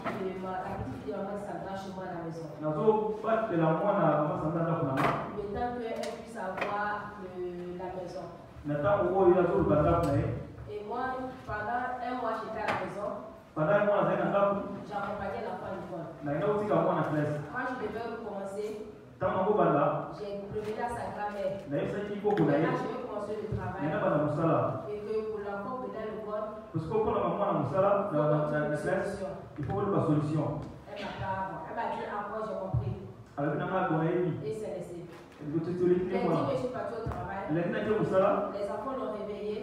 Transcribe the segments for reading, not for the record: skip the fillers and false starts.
fille de maman Sandra chez moi à la maison. Le temps qu'elle puisse avoir la maison. Et moi, pendant un mois, j'étais à la maison. J'accompagnais l'enfant à l'école. Quand je devais recommencer, j'ai prévenu à sa grand-mère. Maintenant, je vais commencer le travail. Et que pour l'enfant venait à l'école, il faut une solution. Elle m'a dit encore, j'ai compris. Et c'est laissé. Elle dit que je suis parti au travail. Les enfants l'ont réveillé.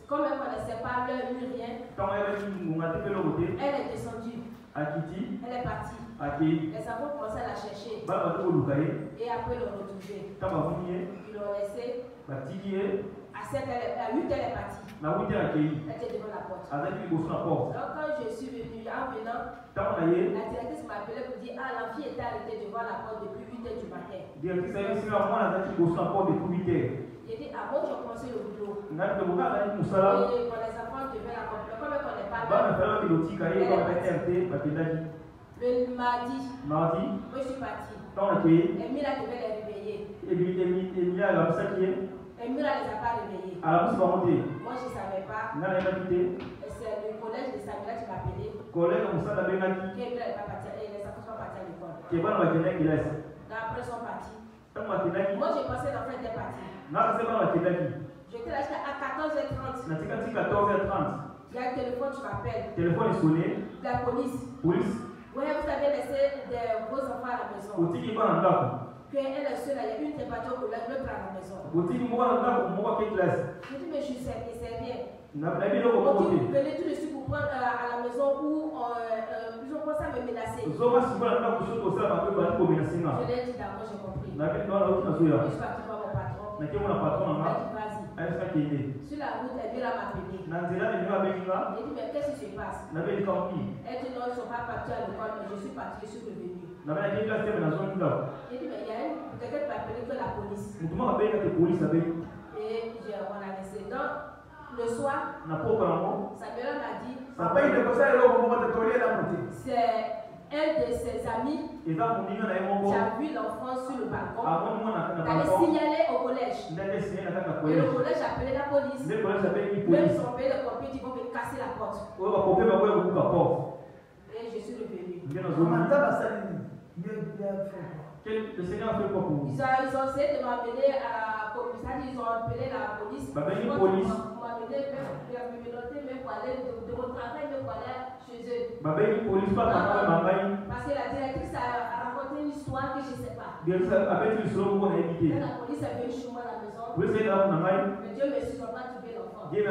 Comme elle ne connaissait pas l'heure ni rien, elle est descendue. Elle est partie. Les enfants commençaient à la chercher. Et après, ils l'ont retrouvée. Ils l'ont laissé. À 8 elle est partie. Elle était devant la porte. Donc, quand je suis venue, en venant, la directrice m'a appelé pour dire la fille était arrêtée devant la porte depuis 8 h du matin. J'ai dit bon, j'ai commencé le boulot. Et les enfants devaient l'accompagner. Comme elle ne connaît pas le mardi, moi je suis partie. Emila devait les réveiller. Emila ne les a pas réveillés. Moi je ne savais pas. C'est le collège de Samira qui m'a appelé. Et les enfants sont partis à l'école. Après ils sont partis. Moi j'ai pensé l'enfant était parti. J'étais là jusqu'à 14h30. Il y a un téléphone, tu m'appelles. Téléphone est sonné. La police. Oui, vous avez laissé vos enfants à la maison. Qu'elle est seule, il y a une température au collège, l'autre à la maison. Je dis, mais je sais rien. On dit, venez tout de suite pour prendre à la maison où ils ont commencé à me menacer. Je l'ai dit d'abord, j'ai compris. Je suis parti voir mon patron. Il m'a dit, vas-y. Sur la route, elle m'a appelé. Il dit, mais qu'est-ce qui se passe? Elle dit, non, ils ne sont pas partis à l'école, mais je suis parti, je suis revenu. Il dit, mais il y a quelqu'un qui m'a appelé que la police. Et on a laissé. Donc, le soir, Samuel m'a dit, c'est un de ses amis qui a vu l'enfant sur le balcon, d'aller signaler au collège. Et le collège a appelé la police. Même ils ont payé le pompier, ils vont me casser la porte. Et je suis revenu. Le Seigneur a fait quoi pour vous? Ils ont essayé de m'amener à la commissariat, ils ont appelé la police. Ils m'ont amené même pour aller de mon travail, même pour aller chez eux. Parce que la directrice a raconté une histoire que je ne sais pas. La police est venue chez moi à la maison. Mais Dieu merci, ils n'ont pas trouvé l'enfant. Après,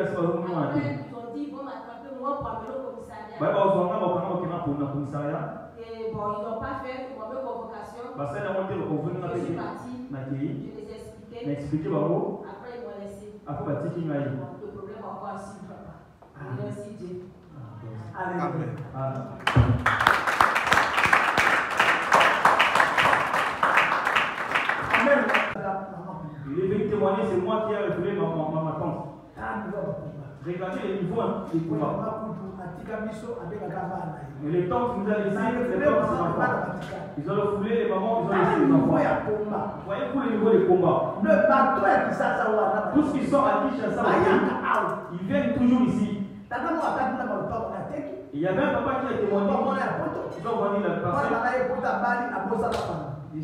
ils ont dit, ils vont m'attraper moi pour amener au commissariat. Et bon, ils n'ont pas fait, ils m'ont mis convocation. Je suis parti. Je les ai expliqués. Après, ils m'ont laissé. Le problème encore si papa. Merci Dieu. Amen. Il est venu témoigner, c'est moi qui ai révélé ma tante. Regardez les niveaux du pouvoir. Et les tantes nous ont laissé, les tantes ses enfants. Ils ont refoulé les mamans, ils ont laissé les enfants. Vous voyez pour le niveau des combats. Tous ceux qui sont à Kinshasa, ils viennent toujours ici. Il y avait un papa qui a témoigné. Ils ont vendu la parcelle.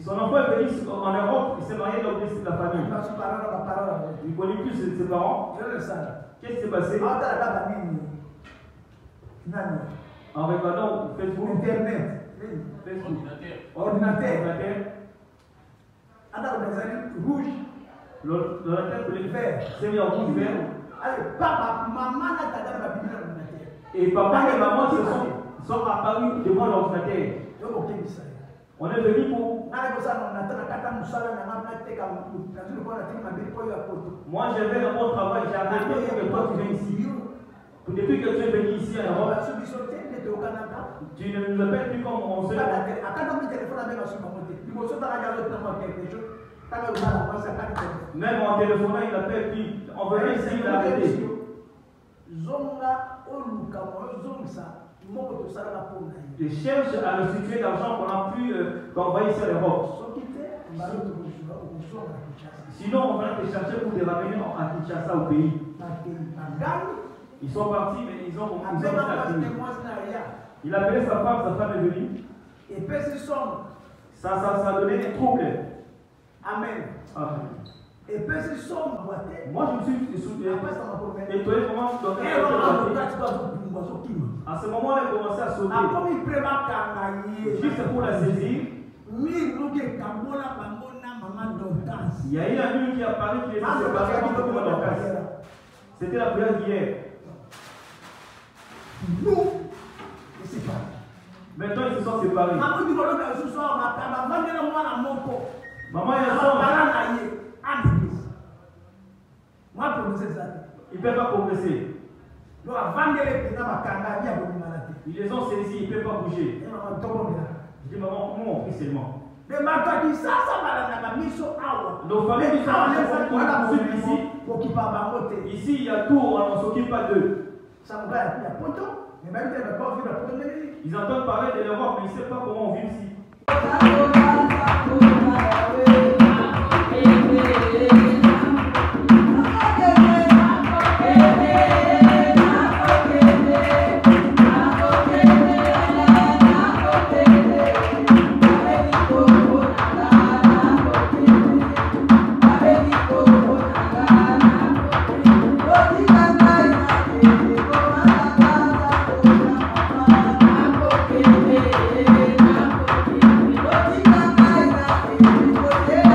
Son enfant est venu en Europe, il s'est marié dans la famille. Il connaît plus ses parents. Qu'est-ce qui s'est passé? En regardant Facebook, Internet, Facebook, ordinateur, rouge, l'ordinateur vert, c'est mis en rouge vert. Et papa et maman sont apparus devant l'ordinateur. On est venu pour. Moi j'avais un bon travail, j'ai arrêté pour que toi tu viennes ici. Depuis que tu es venu ici à Europe, tu ne nous appelles plus comme on se fait. Même en téléphonant, il appelle plus. On venait ici, il a arrêté. Je cherche à restituer l'argent qu'on a pu envoyer sur l'Europe. Sinon, on va te chercher pour te ramener à Kinshasa au pays. Ils sont partis, mais ils ont commencé à finir. Il a appelé sa femme est venue. Ça a donné des troubles. Amen. Amen. Et puis c'est sombre. Moi je me suis étonné comment à ce moment-là il a commencé à sauter. Juste pour la saisir. Il y a eu la nuit qui a parlé qui les a séparés. C'était la prière d'hier. Maintenant ils se sont séparés. Maman elle il ne peut pas progresser. Ils les ont saisis, il ne peut pas bouger. Je dis maman, comment on prie seulement? Nos familles sont ici. Ici, il y a tout, on ne s'occupe pas d'eux. Ils entendent parler de l'Europe, mais ils ne savent pas comment on vit ici. Yeah.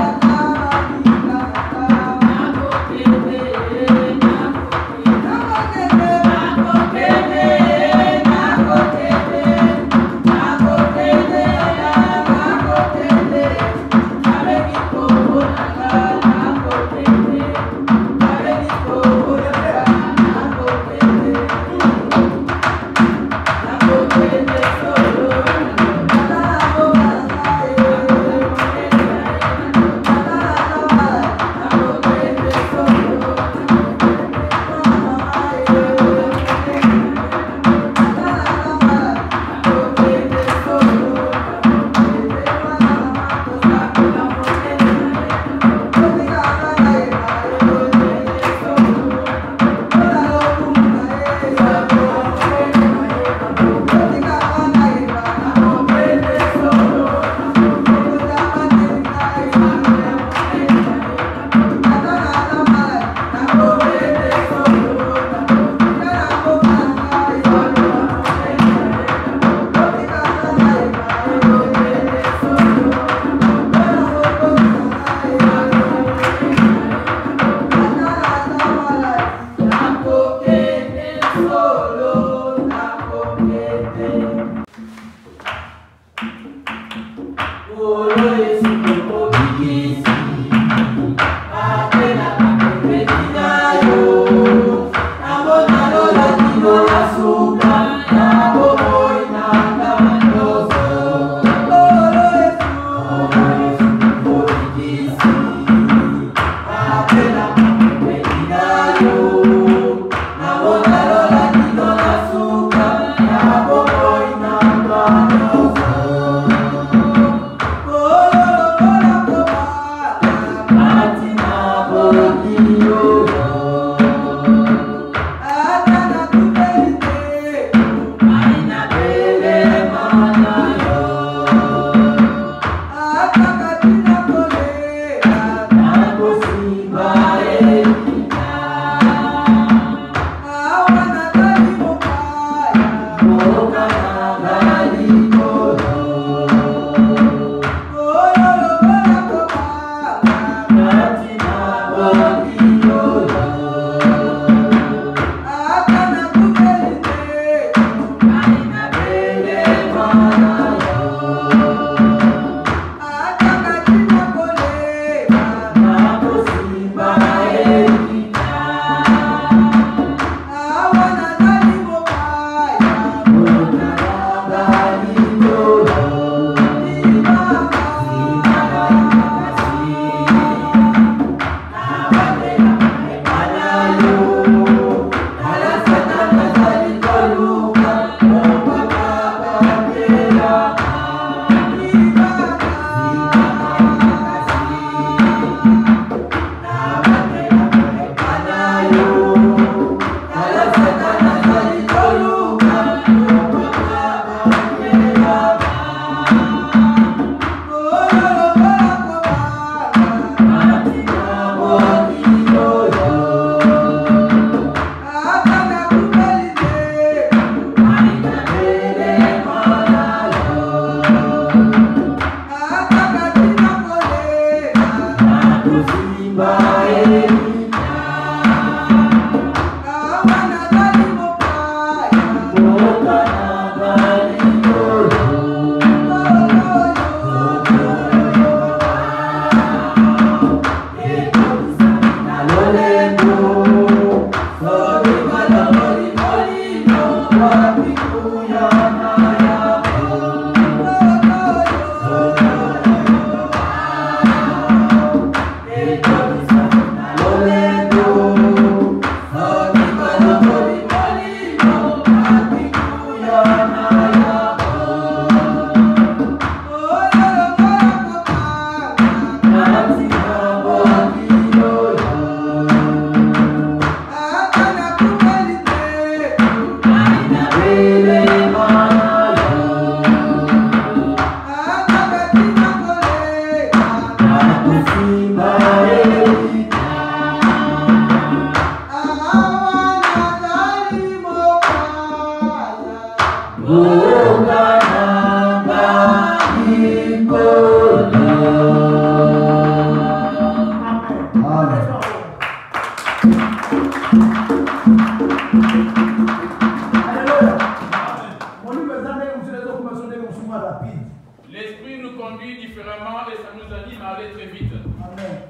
L'esprit nous conduit différemment et ça nous anime à aller très vite. Amen.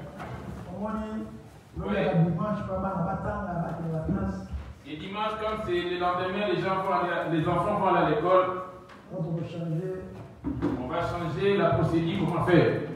Ouais. Et dimanche, comme c'est le lendemain, les enfants vont aller à l'école. On va changer la procédure, comment faire.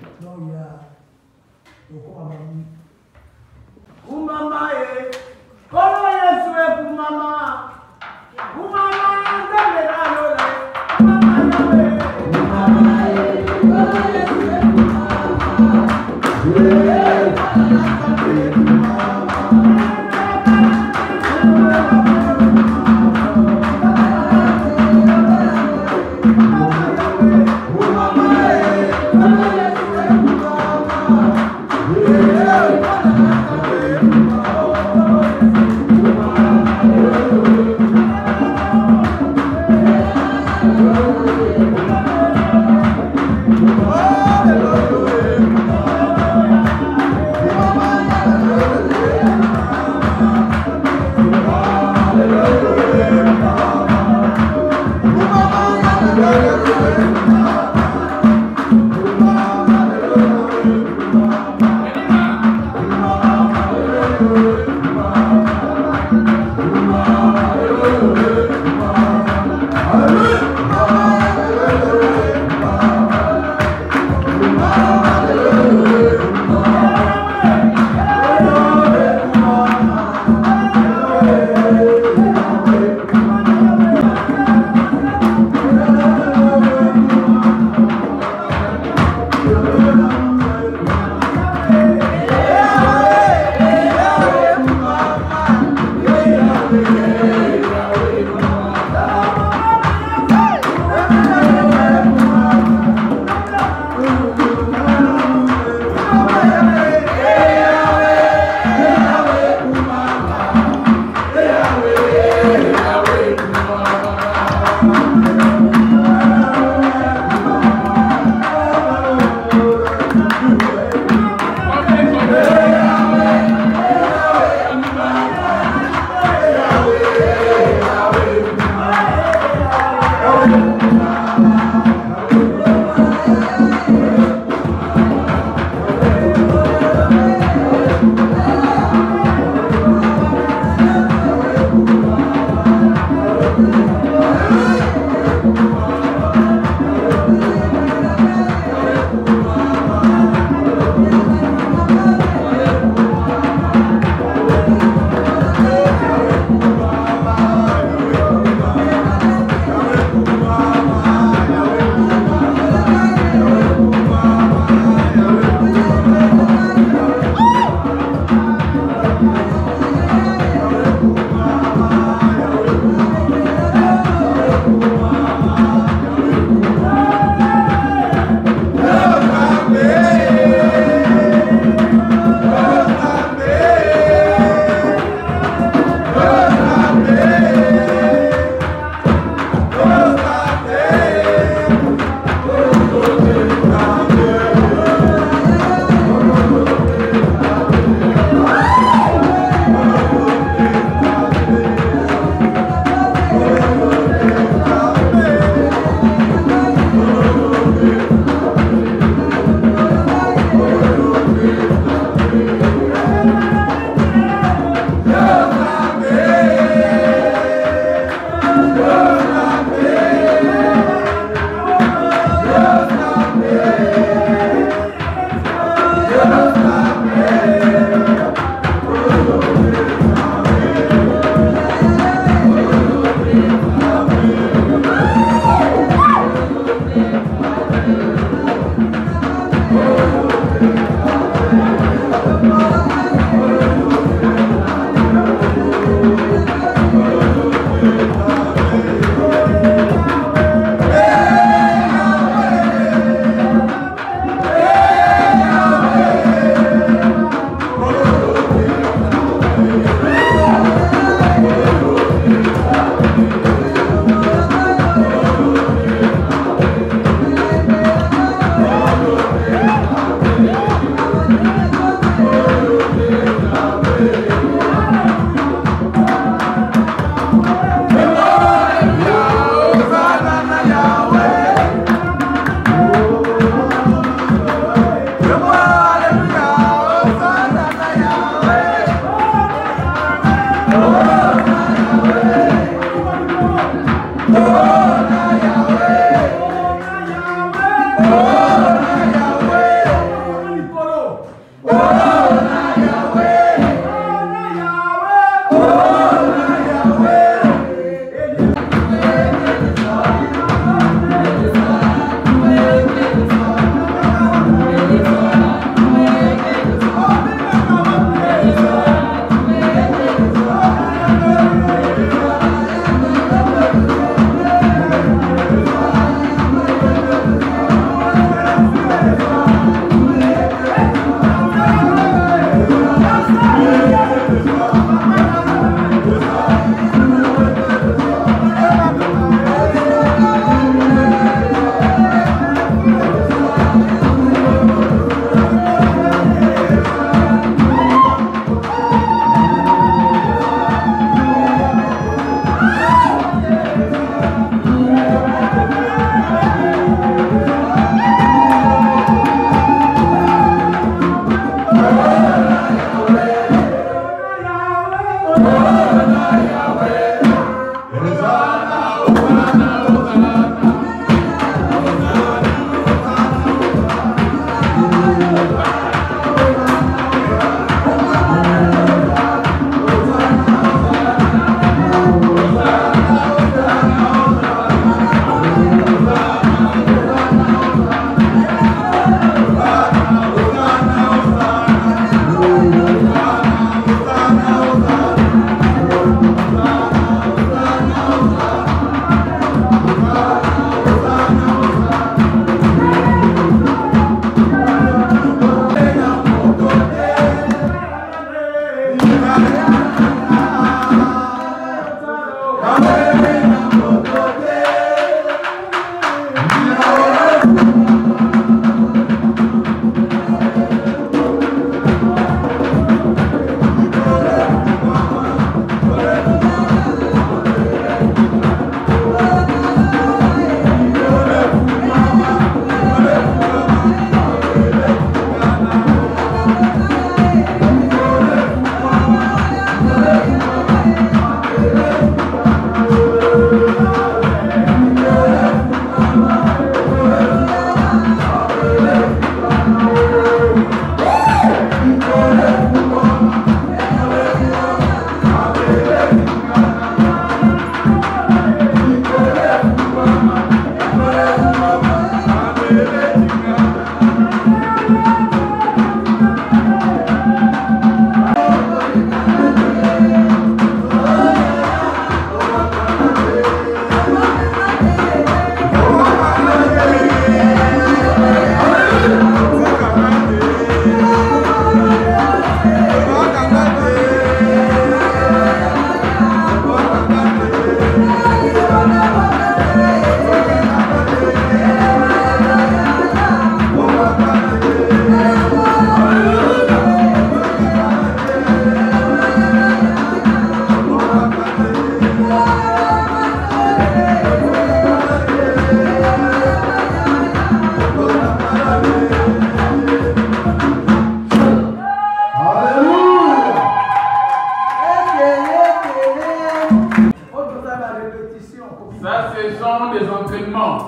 Ça, ce sont des entraînements.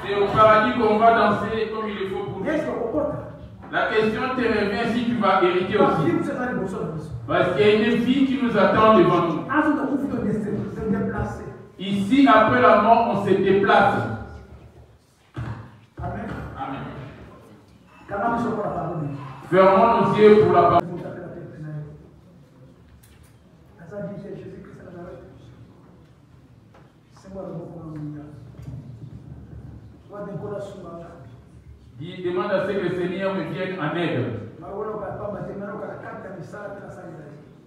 C'est au paradis qu'on va danser comme il le faut pour nous. La question te revient si tu vas hériter aussi. Parce qu'il y a une vie qui nous attend devant nous. Ici, après la mort, on se déplace. Amen. Amen. Fermons nos yeux pour la parole. Demande à ce que le Seigneur me vienne en aide.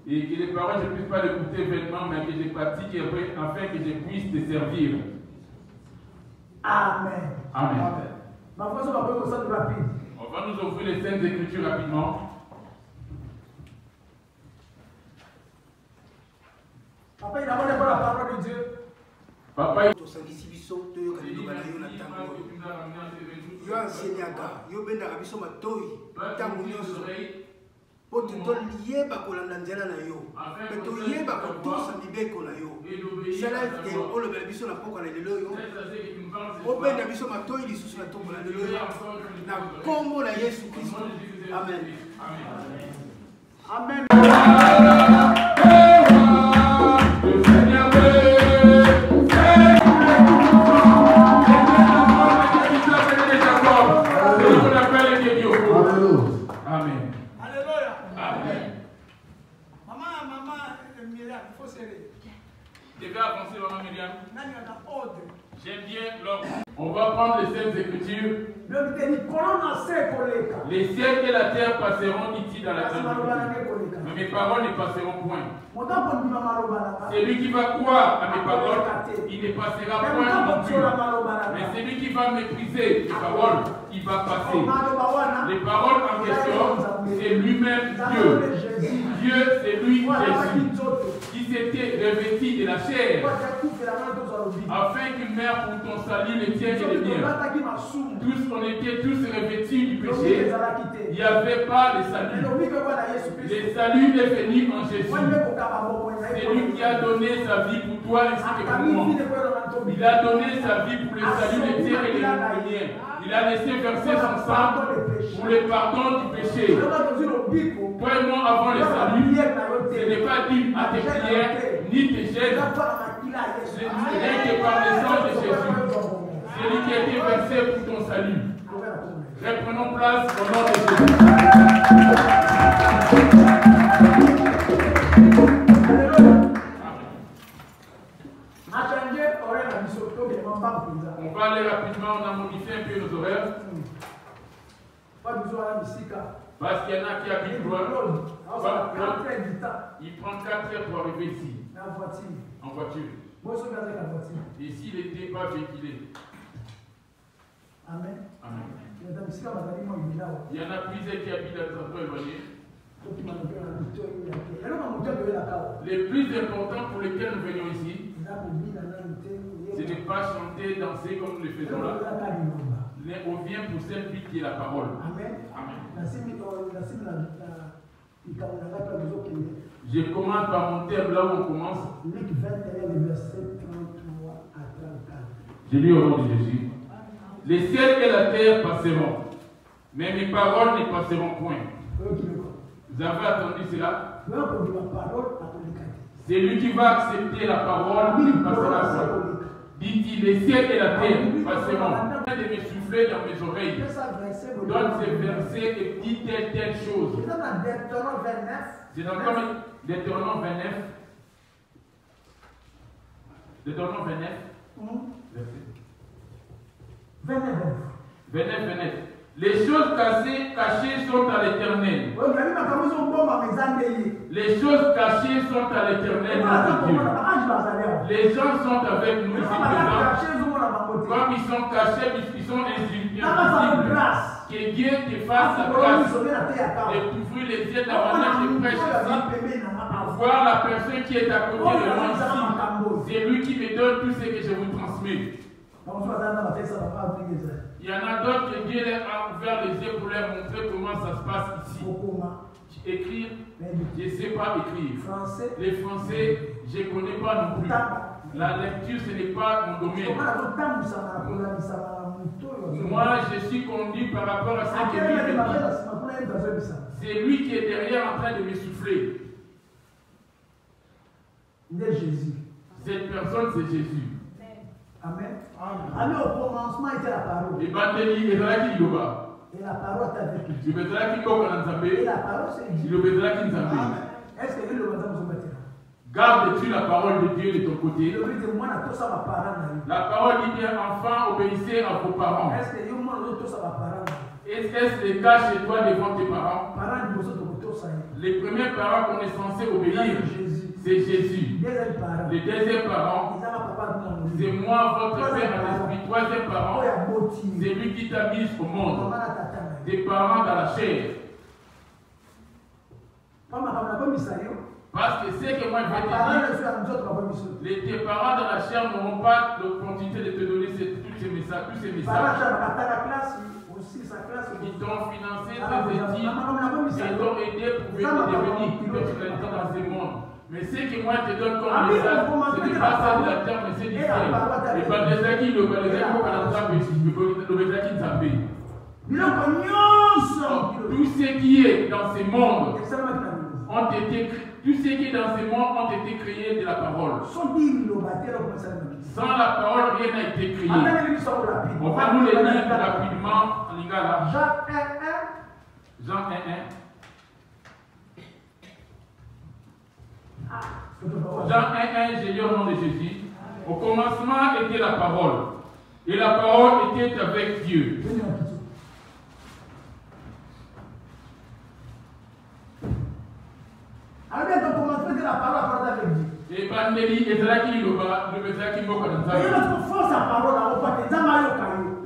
Et que les paroles, je ne puisse pas l'écouter vêtements, mais que je pratique afin que je puisse te servir. Amen. Amen. On va nous ouvrir les Saintes Écritures rapidement. Papa, il a demandé la parole de Dieu. Papa, yo enseigné yo bendaka biso matoi ntango nyonso po toyeba kolanda nzela na yo mpe toyeba kotosa mibeko na yo sala ete olobela biso na mpoka na lelo oyo obenda biso matoi lisusu na ntongo na lelo oyo na nkombo na Yesu Kristo. Amen. Amen. J'aime bien l'ordre. On va prendre les Saintes Écritures. Les ciels et la terre passeront, dit-il dans la Bible. Mais mes paroles ne passeront point. Celui qui va croire à mes paroles, il ne passera point non plus. Mais celui qui va mépriser mes paroles, il va passer. Les paroles en question, c'est lui-même Dieu. Dieu, c'est lui Jésus, qui s'était revêtu de la chair, afin qu'il meure pour ton salut, les tiens et les miens. Tous, on était tous revêtus du péché. Il n'y avait pas de salut. Le salut est venu en Jésus. C'est lui qui a donné sa vie pour toi ainsi que pour moi. Il a donné sa vie pour le salut des tiens et des miens. Il a laissé verser son sang pour le pardon du péché. Toi et moi, avant le salut, ce n'est pas dû à tes prières ni tes gestes. Ce n'est que par le sang de Jésus. C'est lui qui a été versé pour ton salut. Reprenons place au nom de Jésus. On va aller rapidement, on a modifié un peu nos horaires. Parce qu'il y en a qui habitent loin. Il prend 4 heures pour arriver ici. En voiture. Et s'il n'était pas véhiculé. Amen. Amen. Il y en a plusieurs qui habitent dans des endroits éloignés. Les plus importants pour lesquels nous venons ici, ce n'est pas chanter, danser comme nous le faisons là. Mais on vient pour celle qui est la parole. Amen. Amen. Je commence par mon thème là où on commence. Luc 21, verset 33 à 34. Je lis au nom de Jésus. Les ciels et la terre passeront, mais mes paroles ne passeront point. Vous avez entendu cela? C'est lui qui va accepter la parole, il passera point. Dit-il, les ciels et la terre passeront. De me souffler dans mes oreilles. Donne ces versets et dit telle chose. C'est dans Deutéronome 29. Deutéronome 29. Verset. Les choses cachées sont à l'Éternel. Les choses cachées sont à l'Éternel, notre Dieu. Les gens sont avec nous ici présents. Comme ils sont cachés, puisqu'ils sont invisibles. Que Dieu te fasse la grâce de t'ouvrir les yeux de la manière que je prêche ici. Pour voir la personne qui est à côté de moi ici. C'est lui qui me donne tout ce que je vous transmets. Il y en a d'autres que Dieu a ouvert les yeux pour leur montrer comment ça se passe ici. Écrire, je ne sais pas écrire. Les Français, je ne connais pas non plus. La lecture, ce n'est pas mon domaine. Moi, je suis conduit par rapport à ce que Dieu me dit. C'est lui qui est derrière en train de me souffler. Cette personne, c'est Jésus. Amen. Alors au commencement était la parole. Et la parole est avec lui. Et la parole c'est Dieu. Est-ce que le gardes-tu la parole de Dieu de ton côté? La parole dit bien, enfants, obéissez à vos parents. Est-ce le cas chez toi devant tes parents? Les premiers parents qu'on est censé obéir, c'est Jésus. Les deuxièmes parents, c'est moi, votre père à l'esprit. Troisième parent, c'est lui qui t'a mis au monde. Tes parents dans la chair. Parce que c'est que moi je vais te dire, tes parents dans la chair n'auront pas l'opportunité de te donner tous ces messages. qui t'ont financé tes études, qui t'ont aidé pour devenir une personnalité dans ce monde. Mais ce que moi je te donne comme message, ce n'est pas ça de la terre, mais c'est du ciel. Et par les acquis, le tout ce qui est dans ce monde ont été créés de la parole. Sans la parole, rien n'a été créé. On va nous les lire rapidement en lingala. Jean 1:1. Jean 1:1, j'ai lu au nom de Jésus. Au commencement était la parole. Et la parole était avec Dieu. Et Bandeli et Zalaki Loba, le Zalaki Moka.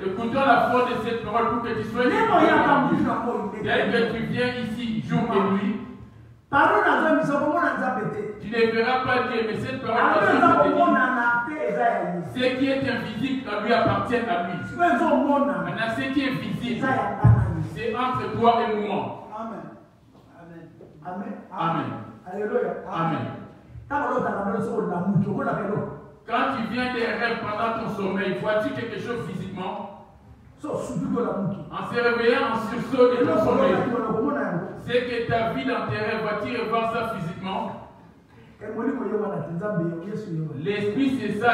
Écoutons la force de cette parole pour que tu sois libre. Dès que tu viens ici, jour et nuit, tu ne verras pas Dieu, mais cette parole ce qui est invisible lui appartient à lui. Maintenant, ce qui est visible, c'est entre toi et moi. Amen. Amen. Amen. Alléluia. Amen. Quand tu viens des rêves pendant ton sommeil, vois-tu quelque chose physiquement? En se réveillant en sursaut de ton sommeil, c'est que ta vie dans tes rêves, vas-tu revoir ça physiquement? L'esprit, c'est ça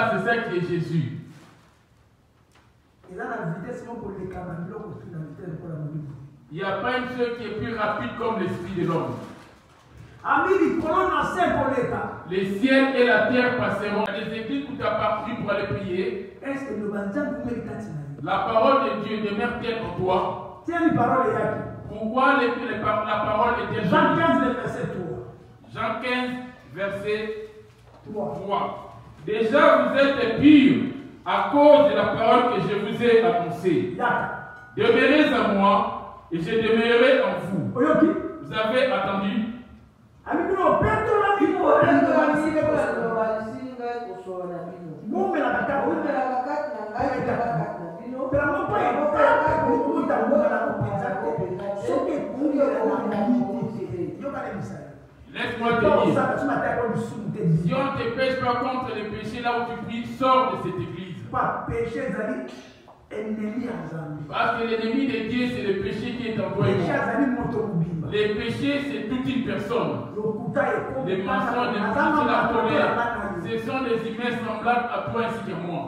qui est Jésus. Il n'y a pas une chose qui est plus rapide comme l'esprit de l'homme. Les ciels et la terre passeront. Les églises où tu as parti pour aller prier, la parole de Dieu demeure-t-elle en toi? Pourquoi la parole est-elle? Jean 15, verset 3. Jean 15, verset 3. Déjà vous êtes purs à cause de la parole que je vous ai annoncée. Demeurez en moi et je demeurerai en vous. Vous avez attendu? Laisse-moi te dire, si on ne te pêche pas contre les péchés là où tu pries, sors de cette église. Parce que l'ennemi de Dieu, c'est le péché qui est en toi et moi. Les péchés, c'est toute une personne. Les mensonges, les mensonges, la colère, ce sont des humains semblables à toi ainsi qu'à moi.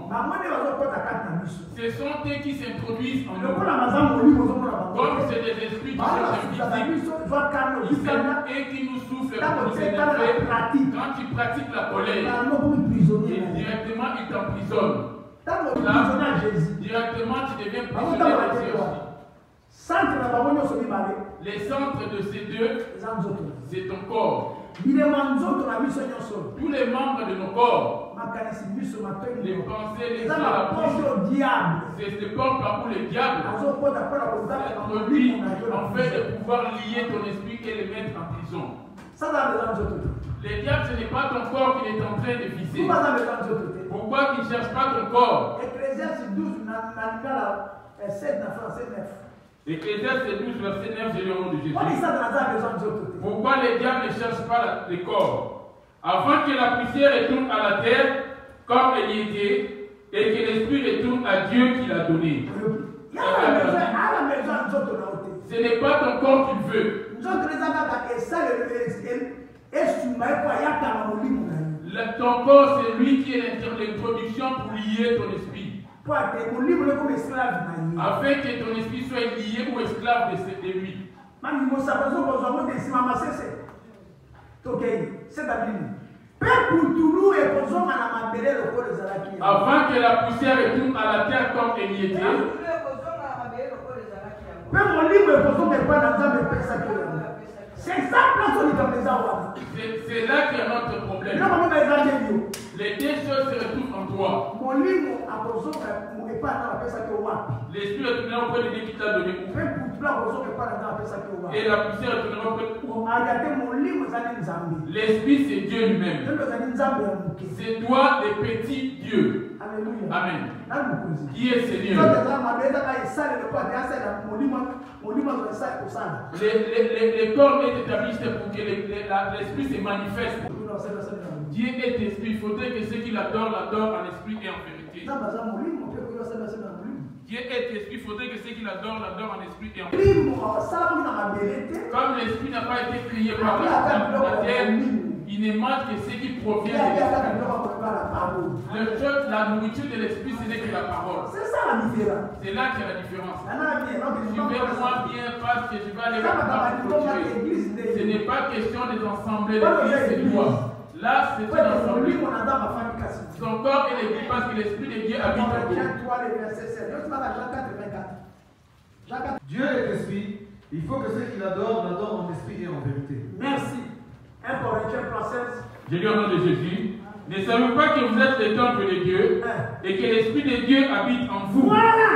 Ce sont eux qui s'introduisent en nous. Comme c'est des esprits qui sont invisibles, et qui nous soufflent pour nous énerver. Quand tu pratiques la colère, directement ils t'emprisonnent. Directement tu deviens prisonnier de Dieu aussi. Les centres de ces deux, c'est ton corps. Tous les membres de nos corps, les pensées, les œuvres, la bouche, c'est le corps par où le diable s'introduit en fait de pouvoir lier ton esprit et le mettre en prison. Le diable, ce n'est pas ton corps qu'il est en train de viser. Pourquoi qu'il ne cherche pas ton corps? Ecclésiaste 12, Ecclésiaste 12, verset 9, j'ai lu au nom de Jésus. Pourquoi les diables ne cherchent pas les corps? Afin que la poussière retourne à la terre comme elle y était et que l'esprit retourne à Dieu qui l'a donné. Ce n'est pas ton corps qu'il veut. Ton corps, c'est lui qui est l'introduction pour lier ton esprit. Afin que ton esprit soit lié ou esclave de lui. Avant que la poussière retourne à la terre comme elle y était. C'est ça c'est là qu'il y a notre problème. Les deux choses se retrouvent en toi. L'esprit retournera auprès de Dieu qui t'a donné. Et la poussière retournera auprès de l'esprit, c'est Dieu lui-même. C'est toi le petit Dieu. Amen. Qui est Seigneur? Les corps est établi pour que l'esprit se manifeste. Dieu est esprit. Il faudrait que ceux qui l'adorent en esprit et en vérité. Dieu est esprit. Il faudrait que ceux qui l'adorent en esprit et en vérité. Comme l'esprit n'a pas été créé par la terre, il ne manque que ce qui provient de l'esprit. La nourriture de l'esprit, ce n'est que la parole. C'est ça la différence. C'est là qu'il y a la différence. Je vais moins bien parce que je vais aller vers. Ce n'est pas question des ensemblés d'église et de loi. Là, c'est une assemblée. Son corps est l'église parce que l'esprit de Dieu habite en vous. Dieu est esprit. Il faut que ceux qui l'adorent en esprit et en vérité. Merci. 1 Corinthiens 3:16. Je dis au nom de Jésus. Ne savez-vous pas que vous êtes le temple de Dieu et que l'esprit de Dieu habite en vous? Voilà.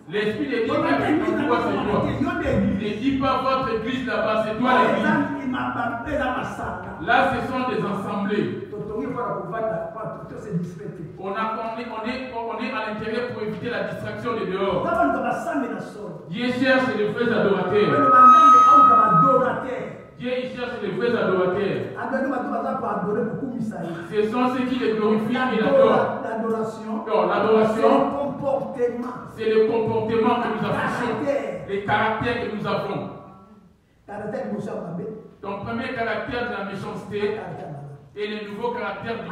L'esprit de Dieu habite en toi, c'est toi. Ne dis pas votre église là-bas, c'est toi l'église. Là, ce sont des assemblées. On est à l'intérieur pour éviter la distraction de dehors. Dieu cherche les vrais adorateurs. Dieu cherche les vrais adorateurs. Ce sont ceux qui les glorifient et l'adorent. L'adoration, c'est le comportement que nous affichons, les caractères que nous avons. Ton premier caractère de la méchanceté et le nouveau caractère du Dieu.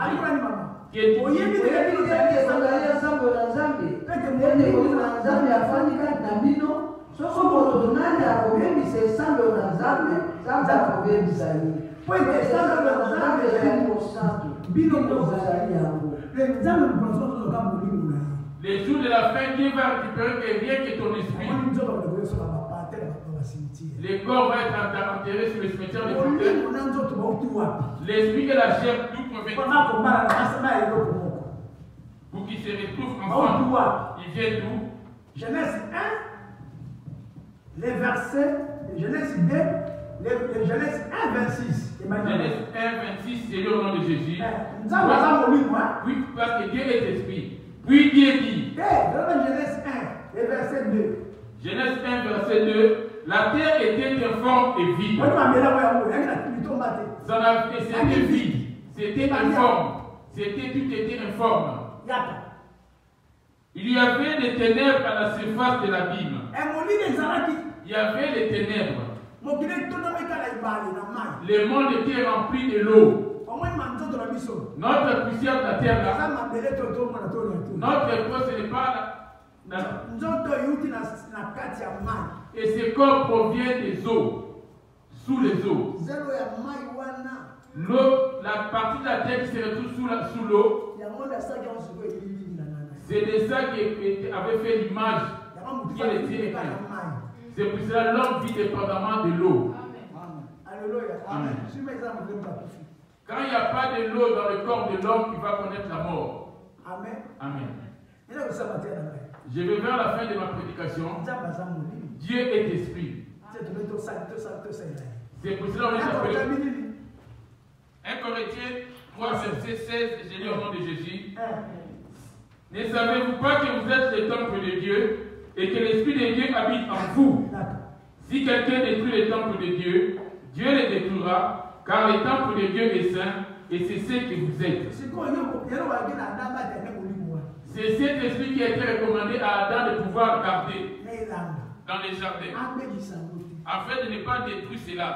Les jours de la fin, Dieu va récupérer rien que ton esprit. Les corps vont être enterrés sur le cimetière des fruits. L'esprit et la chair, tout provient. Pour qu'ils se retrouvent ensemble. Ils viennent d'où? Genèse 1, les versets, Genèse 2, Genèse 1, 26. Genèse 1, 26, c'est le nom de Jésus. Oui, parce que Dieu est esprit. Puis Dieu dit. Genèse 1, et verset 2. Genèse 1, verset 2. La terre était informe et vide. C'était vide. C'était informe. Tout était informe. Il y avait des ténèbres à la surface de l'abîme. Il y avait des ténèbres. Le monde était rempli de l'eau. Notre poussière de la terre là. Notre peau, ce n'est pas là. Et ce corps provient des eaux, sous les eaux. L'eau, la partie de la terre qui se retrouve sous l'eau, c'est de ça qui avait fait l'image qui était écrite. C'est pour cela que l'homme vit dépendamment de l'eau. Amen. Quand il n'y a pas de l'eau dans le corps de l'homme, il va connaître la mort. Amen. Amen. Je vais vers la fin de ma prédication. Dieu est esprit. C'est pour cela qu'on est appelé. 1 Corinthiens 3, verset 16, je lis au nom de Jésus. Ne savez-vous pas que vous êtes le temple de Dieu et que l'Esprit de Dieu habite en vous? Si quelqu'un détruit le temple de Dieu, Dieu le détruira, car le temple de Dieu est saint et c'est ce que vous êtes. C'est cet esprit qui a été recommandé à Adam de pouvoir garder dans les jardins, afin de ne pas détruire cela.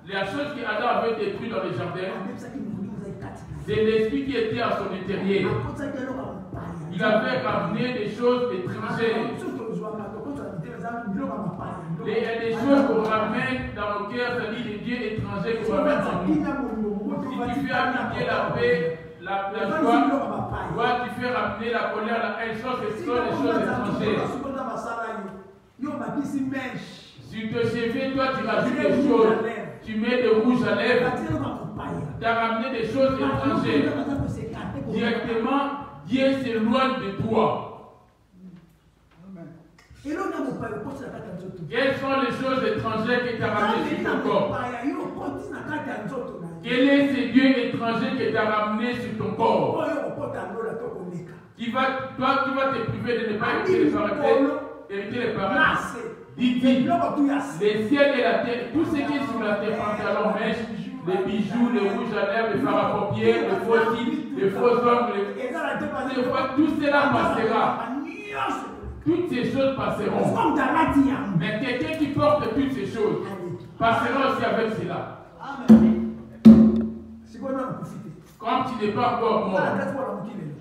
La chose qu'Adam avait détruite dans les jardins, c'est l'esprit qui était à son intérieur. Il avait ramené des choses étrangères. Il y a des choses qu'on ramène dans nos cœurs, c'est-à-dire des dieux étrangers qu'on ramène en nous. Si tu fais habiter la paix, la joie, tu fais ramener la colère, la haine, ce sont des choses étrangères. Sur tes cheveux, toi tu rajoutes des choses. Tu mets de rouge à lèvres. Tu as ramené des choses étrangères. Directement, Dieu s'éloigne de toi. Quelles sont les choses étrangères que tu as ramenées sur ton corps? Quel est ce Dieu étranger que tu as ramené sur ton corps? Tu vas te priver de ne pas éviter les paradis. Dis, les ciels et la terre, tout ce qui est sur la terre, pantalon, mèche, les bijoux, les rouges à lèvres, les fards à paupières, les faux cils, les faux ongles, tout cela passera. Toutes ces choses passeront. Mais quelqu'un qui porte toutes ces choses passera aussi avec cela. Comme tu n'es pas encore mort,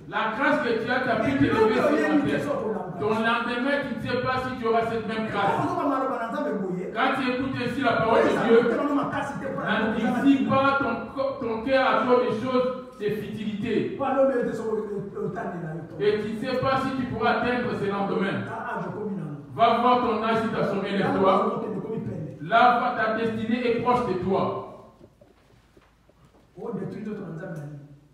la grâce que tu as t'a pu te lever sur la terre. Ton lendemain, tu ne sais pas si tu auras cette même grâce. Quand tu écoutes ainsi la parole de Dieu, n'anticipe pas ton cœur à trop de choses, des futilités. Et tu ne sais pas si tu pourras atteindre ce lendemain. Va voir ton âge si tu as sommeil de toi. Là, ta destinée est proche de toi.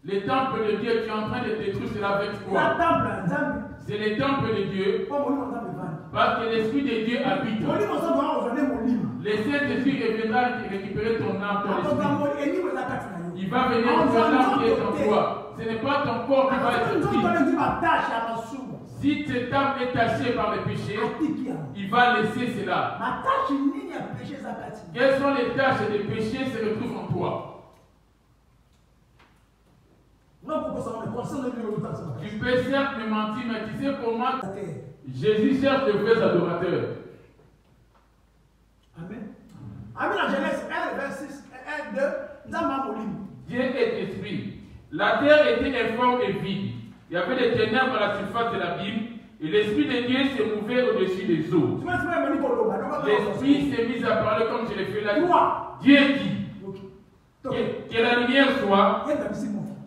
Les temples de Dieu, tu es en train de détruire cela avec quoi? C'est les temples de Dieu. Parce que l'Esprit de Dieu habite. Le Saint-Esprit reviendra récupérer ton âme, ton esprit. Il va venir sur l'âme qui est en toi. Ce n'est pas ton corps qui va être pris. Si cette âme est tachée par le péché, il va laisser cela. Quelles sont les tâches des péchés se retrouvent en toi? Tu peux certes me mentir, mais tu sais comment Jésus cherche de vrais adorateurs. Amen. Amen. La Genèse 1, verset 1, 2, Dieu est esprit. La terre était informe et vide. Il y avait des ténèbres à la surface de l'abîme et l'Esprit de Dieu se mouvait au-dessus des eaux. L'Esprit s'est mis à parler comme je l'ai fait là. Dieu dit que la lumière soit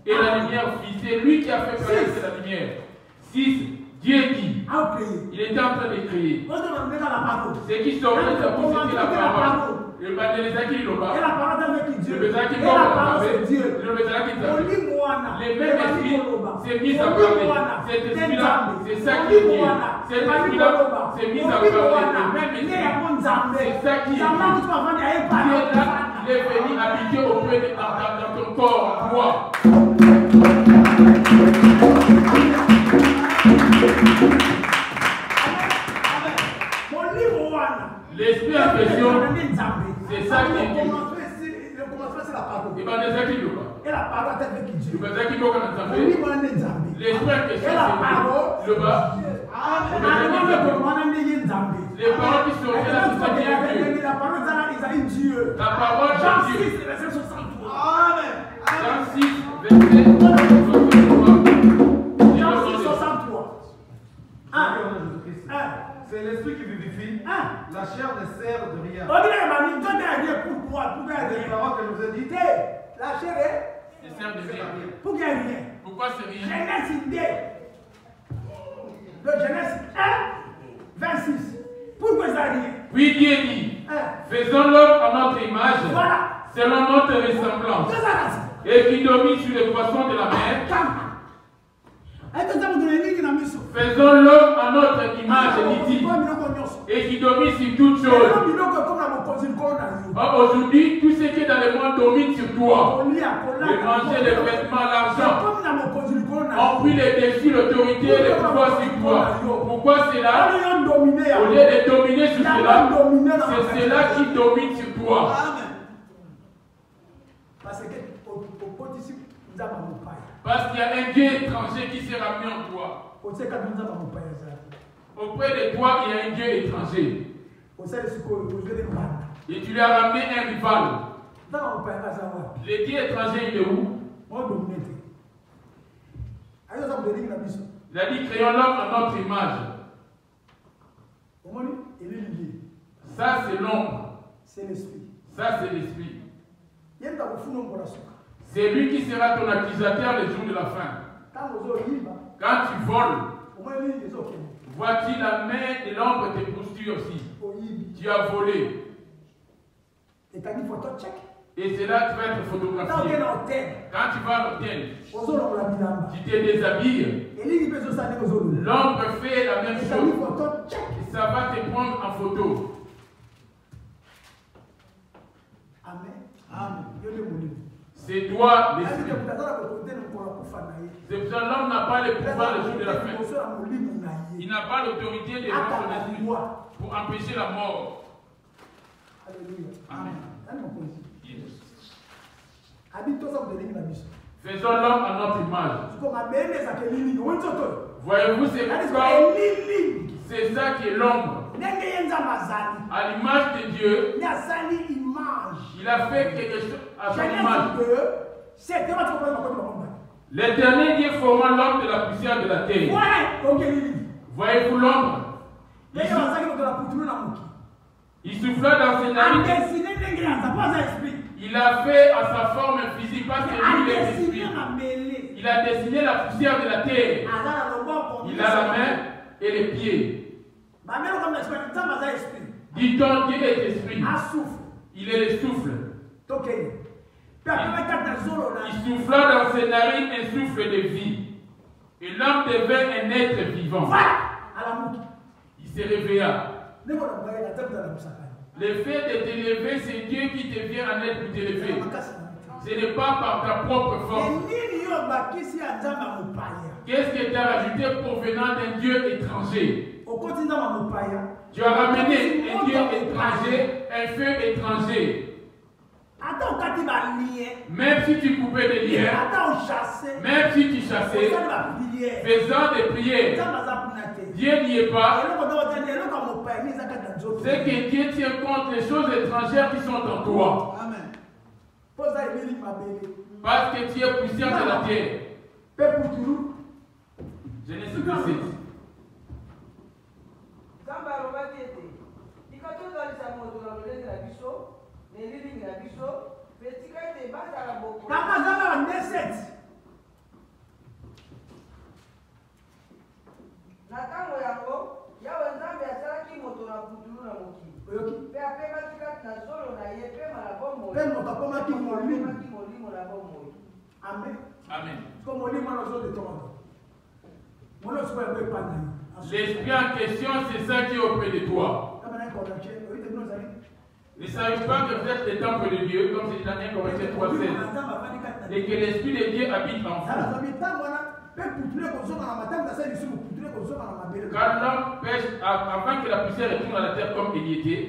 et la lumière fit. C'est lui qui a fait paraître la lumière. 6. Dieu dit. Il était en train de créer. Ce qui sortait de sa bouche, c'était la parole. Le Bandelezaki Loba. Le Bezaki Loba. Le Bezaki Loba. Les mêmes esprits s'est mis à parler. Cet esprit-là, c'est ça qui est Dieu. Cet esprit-là s'est mis à parler. Le même esprit, c'est ça qui est Dieu. Il est venu habiter auprès de dans ton corps, toi. L'esprit en question, c'est ça qui est Dieu. Et bien, les acquis, et la parole est avec Dieu. L'esprit en question, c'est le bas. Les paroles qui sont là, c'est ça qui est Dieu. La parole est Dieu. La parole Jean de 6, Dieu. verset 63. Amen. Jean 6, verset 63. Jean 6, 63. C'est l'esprit qui vivifie. La chair ne sert de rien. On dirait, pour Les paroles que nous a dites. La chair est. Ne sert de rien. Pour qu'il y ait rien. Pourquoi c'est rien? Genèse 2. De Genèse 1, 26. Pourquoi ça rien? Puis Dieu dit, faisons l'homme à notre image, Voilà. selon notre ressemblance, et qui domine sur les poissons de la mer. Faisons l'homme à notre image, dit, et qui domine sur toutes choses. Aujourd'hui, tout ce qui est dans le monde domine sur toi. Le manger, les vêtements, l'argent ont pris les défis, l'autorité et le pouvoir sur toi. Pourquoi c'est là? Au lieu de dominer sur cela, c'est cela qui domine sur toi. Parce qu'il y a un Dieu étranger qui s'est ramené en toi. Auprès de toi, il y a un Dieu étranger. Et tu lui as ramené un rival. Le Dieu étranger, il est où? Il a dit, créons l'homme à notre image. Ça, c'est l'ombre. C'est l'esprit. Ça, c'est l'esprit. C'est lui qui sera ton accusateur le jour de la fin. Quand tu voles, vois-tu la main de l'ombre te poursuit aussi. Tu as volé. Et c'est là que tu vas être photographié. Quand tu vas à l'hôtel, tu te déshabilles. L'ombre fait la même chose. Et ça va te prendre en photo. Amen. C'est toi l'esprit. C'est pour ça que l'homme n'a pas le pouvoir le jour de la fin. Il n'a pas l'autorité de rendre son esprit pour empêcher la mort. Alléluia. Amen. Yes. Faisons l'homme à notre image. Voyez-vous, c'est ça qui est l'ombre. À l'image de Dieu, il a fait quelque chose à son image. L'Éternel Dieu forma l'homme de la poussière de la terre. Voyez-vous l'ombre? Il souffla dans ses narines. Il a fait à sa forme physique parce que lui est esprit. Il a dessiné la poussière de la terre. Il a la main et les pieds. Dit-on, Dieu est esprit. Il est le souffle. Il souffla dans ses narines un souffle de vie. Et l'homme devint un être vivant. Il se réveilla. Le fait de t'élever, c'est Dieu qui te vient en aide pour t'élever. Ce n'est pas par ta propre force. Qu'est-ce que tu as rajouté provenant d'un Dieu étranger? Tu as ramené un Dieu étranger, un feu étranger. Même si tu coupais des liens, même si tu chassais, faisant des prières, Dieu n'y est pas. C'est que Dieu tient compte des choses étrangères qui sont en toi. Amen. Parce que tu es poussière de la terre. Genèse 17. Amen. L'esprit en question, c'est ça qui est auprès de toi. Ne savez pas que vous êtes le temple de Dieu, comme c'est dans 1 Corinthiens 3:16, et que l'esprit de Dieu habite en vous. Quand l'homme pêche, avant que la poussière retourne à la terre comme il y était,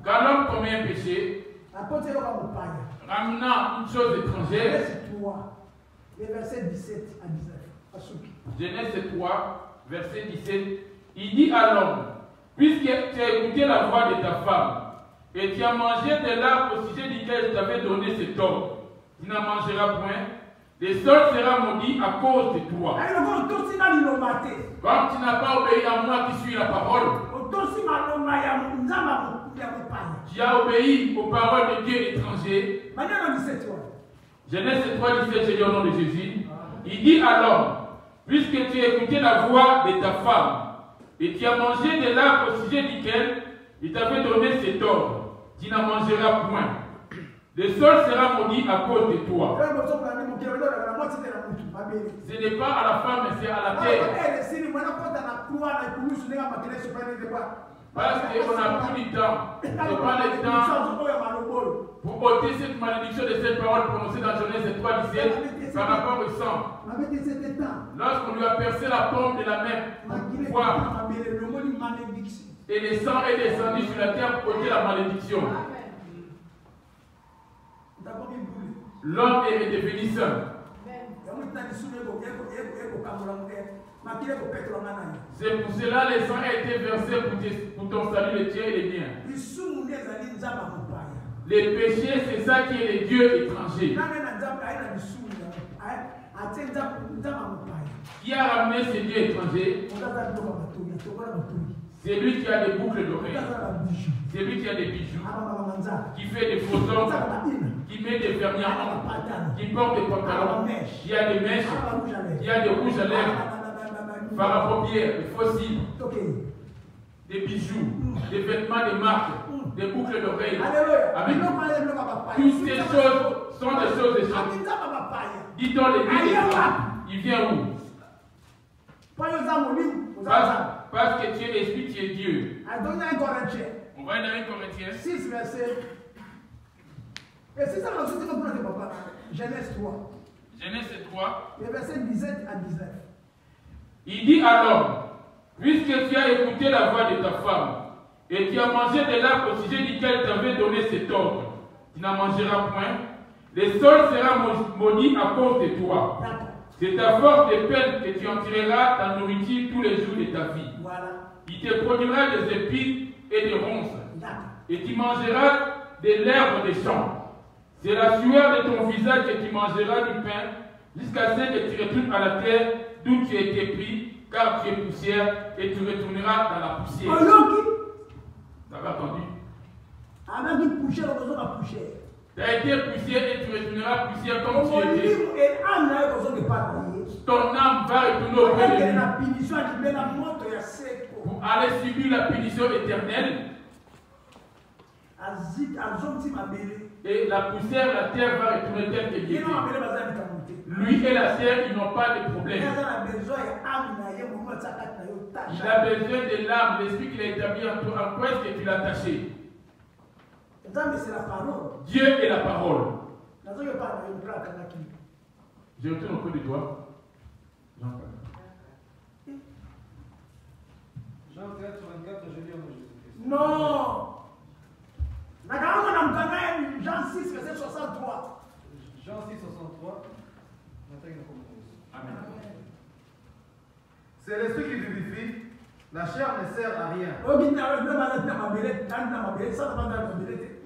quand l'homme commet un péché, ramenant une chose étrangère, Genèse 3, verset 17, il dit à l'homme, puisque tu as écouté la voix de ta femme, et tu as mangé de l'arbre au sujet duquel je t'avais donné cet ordre, tu n'en mangeras point, le sol sera maudit à cause de toi. Comme tu n'as pas obéi à moi qui suis la parole, tu as obéi aux paroles de Dieu étranger. Genèse 3, 17, je dis au nom de Jésus. Il dit à l'homme, puisque tu as écouté la voix de ta femme, et tu as mangé de l'arbre au sujet duquel il t'avait donné cet ordre, tu n'en mangeras point. Le sol sera maudit à cause de toi. Ce n'est pas à la femme, mais c'est à la terre. Parce qu'on n'a plus du temps. Ce n'est pas le temps pour ôter cette malédiction de cette parole prononcée dans Genèse 3, 17 par rapport au sang. Lorsqu'on lui a percé la paume de la main pour voir, et le sang est descendu sur la terre pour ôter la malédiction. L'homme est redevenu seul. C'est pour cela que le sang a été versé pour ton salut, le tien et le mien. Les péchés, c'est ça qui est le Dieu étranger. Qui a ramené ce Dieu étranger? C'est lui qui a des boucles d'oreilles. C'est lui qui a des bijoux. Qui fait des faux ongles. Qui met des fermiers en ongles. Qui porte des pantalons. Qui a des mèches. Qui a des rouges à lèvres. Parapopières, des fossiles. Des bijoux. Des vêtements de marque. Des boucles d'oreilles. Amen. Toutes ces choses sont des choses de choses. Dis-toi les Dieu. Il vient où? Parce que tu es esprit, tu es Dieu. On va aller dans 1 Corinthiens 6, verset Et c'est ça la société que vous papa. Genèse 3. Genèse 3. Le verset 17 à 19. Il dit à l'homme, puisque tu as écouté la voix de ta femme, et tu as mangé de l'arbre au sujet duquel t'avais donné cet ordre, tu n'en mangeras point, le sol sera maudit à cause de toi. C'est à force de peine que tu en tireras ta nourriture tous les jours de ta vie. Voilà. Il te produira des épis et des ronces, et tu mangeras de l'herbe des champs. C'est la sueur de ton visage que tu mangeras du pain, jusqu'à ce que tu retournes à la terre d'où tu as été pris, car tu es poussière, et tu retourneras dans la poussière. Tu avais entendu? Tu as été poussière et tu retourneras poussière comme tu étais. Ton âme va retourner auprès de lui pour aller subir la punition éternelle. Et la poussière, la terre va retourner telle qu'elle était. Lui et la terre, ils n'ont pas de problème. Il a besoin de l'âme, l'esprit qu'il a établi en toi. En quoi est-ce que tu l'as attaché? Dieu est la parole. Je retourne auprès de toi. Jean 4, 24, je lis en Jésus-Christ. Non. Jean 6, verset 63. Jean 6, 63. Amen. C'est l'esprit qui vivifie, la chair ne sert à rien.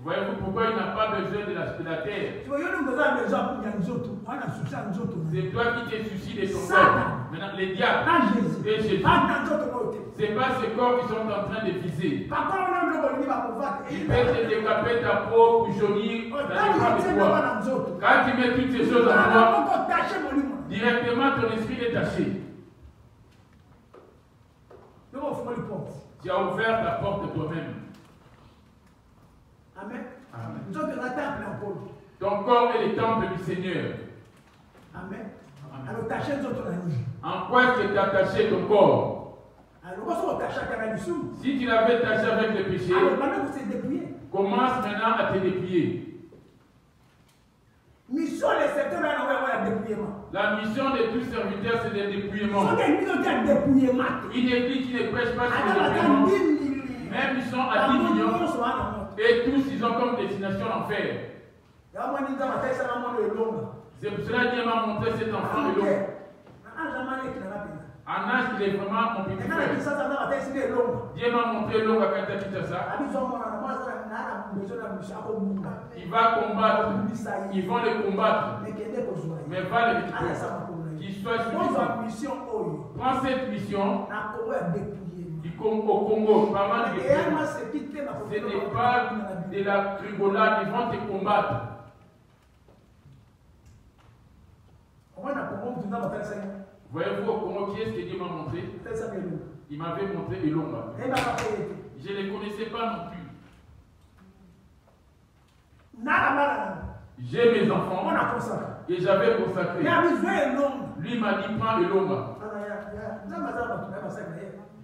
Voyez-vous pourquoi il n'a pas besoin de la terre? C'est toi qui te soucies de ton corps. Maintenant, les diables et Jésus. Ce n'est pas ce corps qui sont en train de viser. Il peut te décaper ta peau pour jaunir dans toi. Quand tu mets toutes ces choses en toi, directement ton esprit est taché. Tu as ouvert ta porte toi-même. Amen. Amen. Ton corps est le temple du Seigneur. Amen. En quoi est-ce que tu as taché ton corps? Si tu l'avais taché avec le péché, commence maintenant à te déplier. La mission de tout serviteur, c'est le dépouillement. Une église qui ne prêche pas sur le dépouillement, même ils sont à 10 millions, et tous ils ont comme destination l'enfer. C'est pour cela que Dieu m'a montré cet enfant de l'eau. En âge, il est vraiment mon petit frère. Dieu m'a montré l'eau à Kata-Kitasa. Il va combattre. Ils vont le combattre. Mais va le récupérer. Qu'il soit suffisant. Prends cette mission. Au Congo, parlant de ce n'est pas de la rigolade. Ils vont te combattre. Voyez-vous au Congo, qui est-ce que Dieu m'a montré? Il m'avait montré Elonga. Je ne les connaissais pas non plus. J'ai mes enfants et j'avais consacré. Lui m'a dit prends Elonga.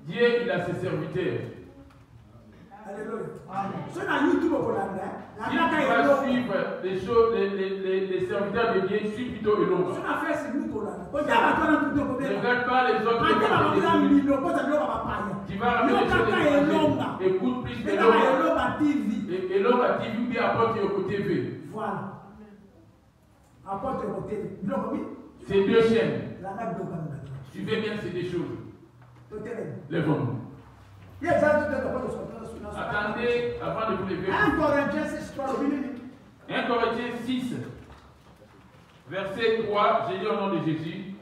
Dieu, il a ses serviteurs. Si tu vas suivre les choses, les serviteurs de Dieu, suis plutôt Elonga. Ne regarde pas les autres. Tu vas ramener les choses. Écoute plus Elonga. Elonga TV ou bien apporte au TV. Voilà. C'est deux chaînes. Suivez bien ces deux choses. Lève-nous. Attendez avant de vous lever. 1 Corinthiens 6, 1 Corinthiens 6, verset 3, j'ai dit au nom de Jésus.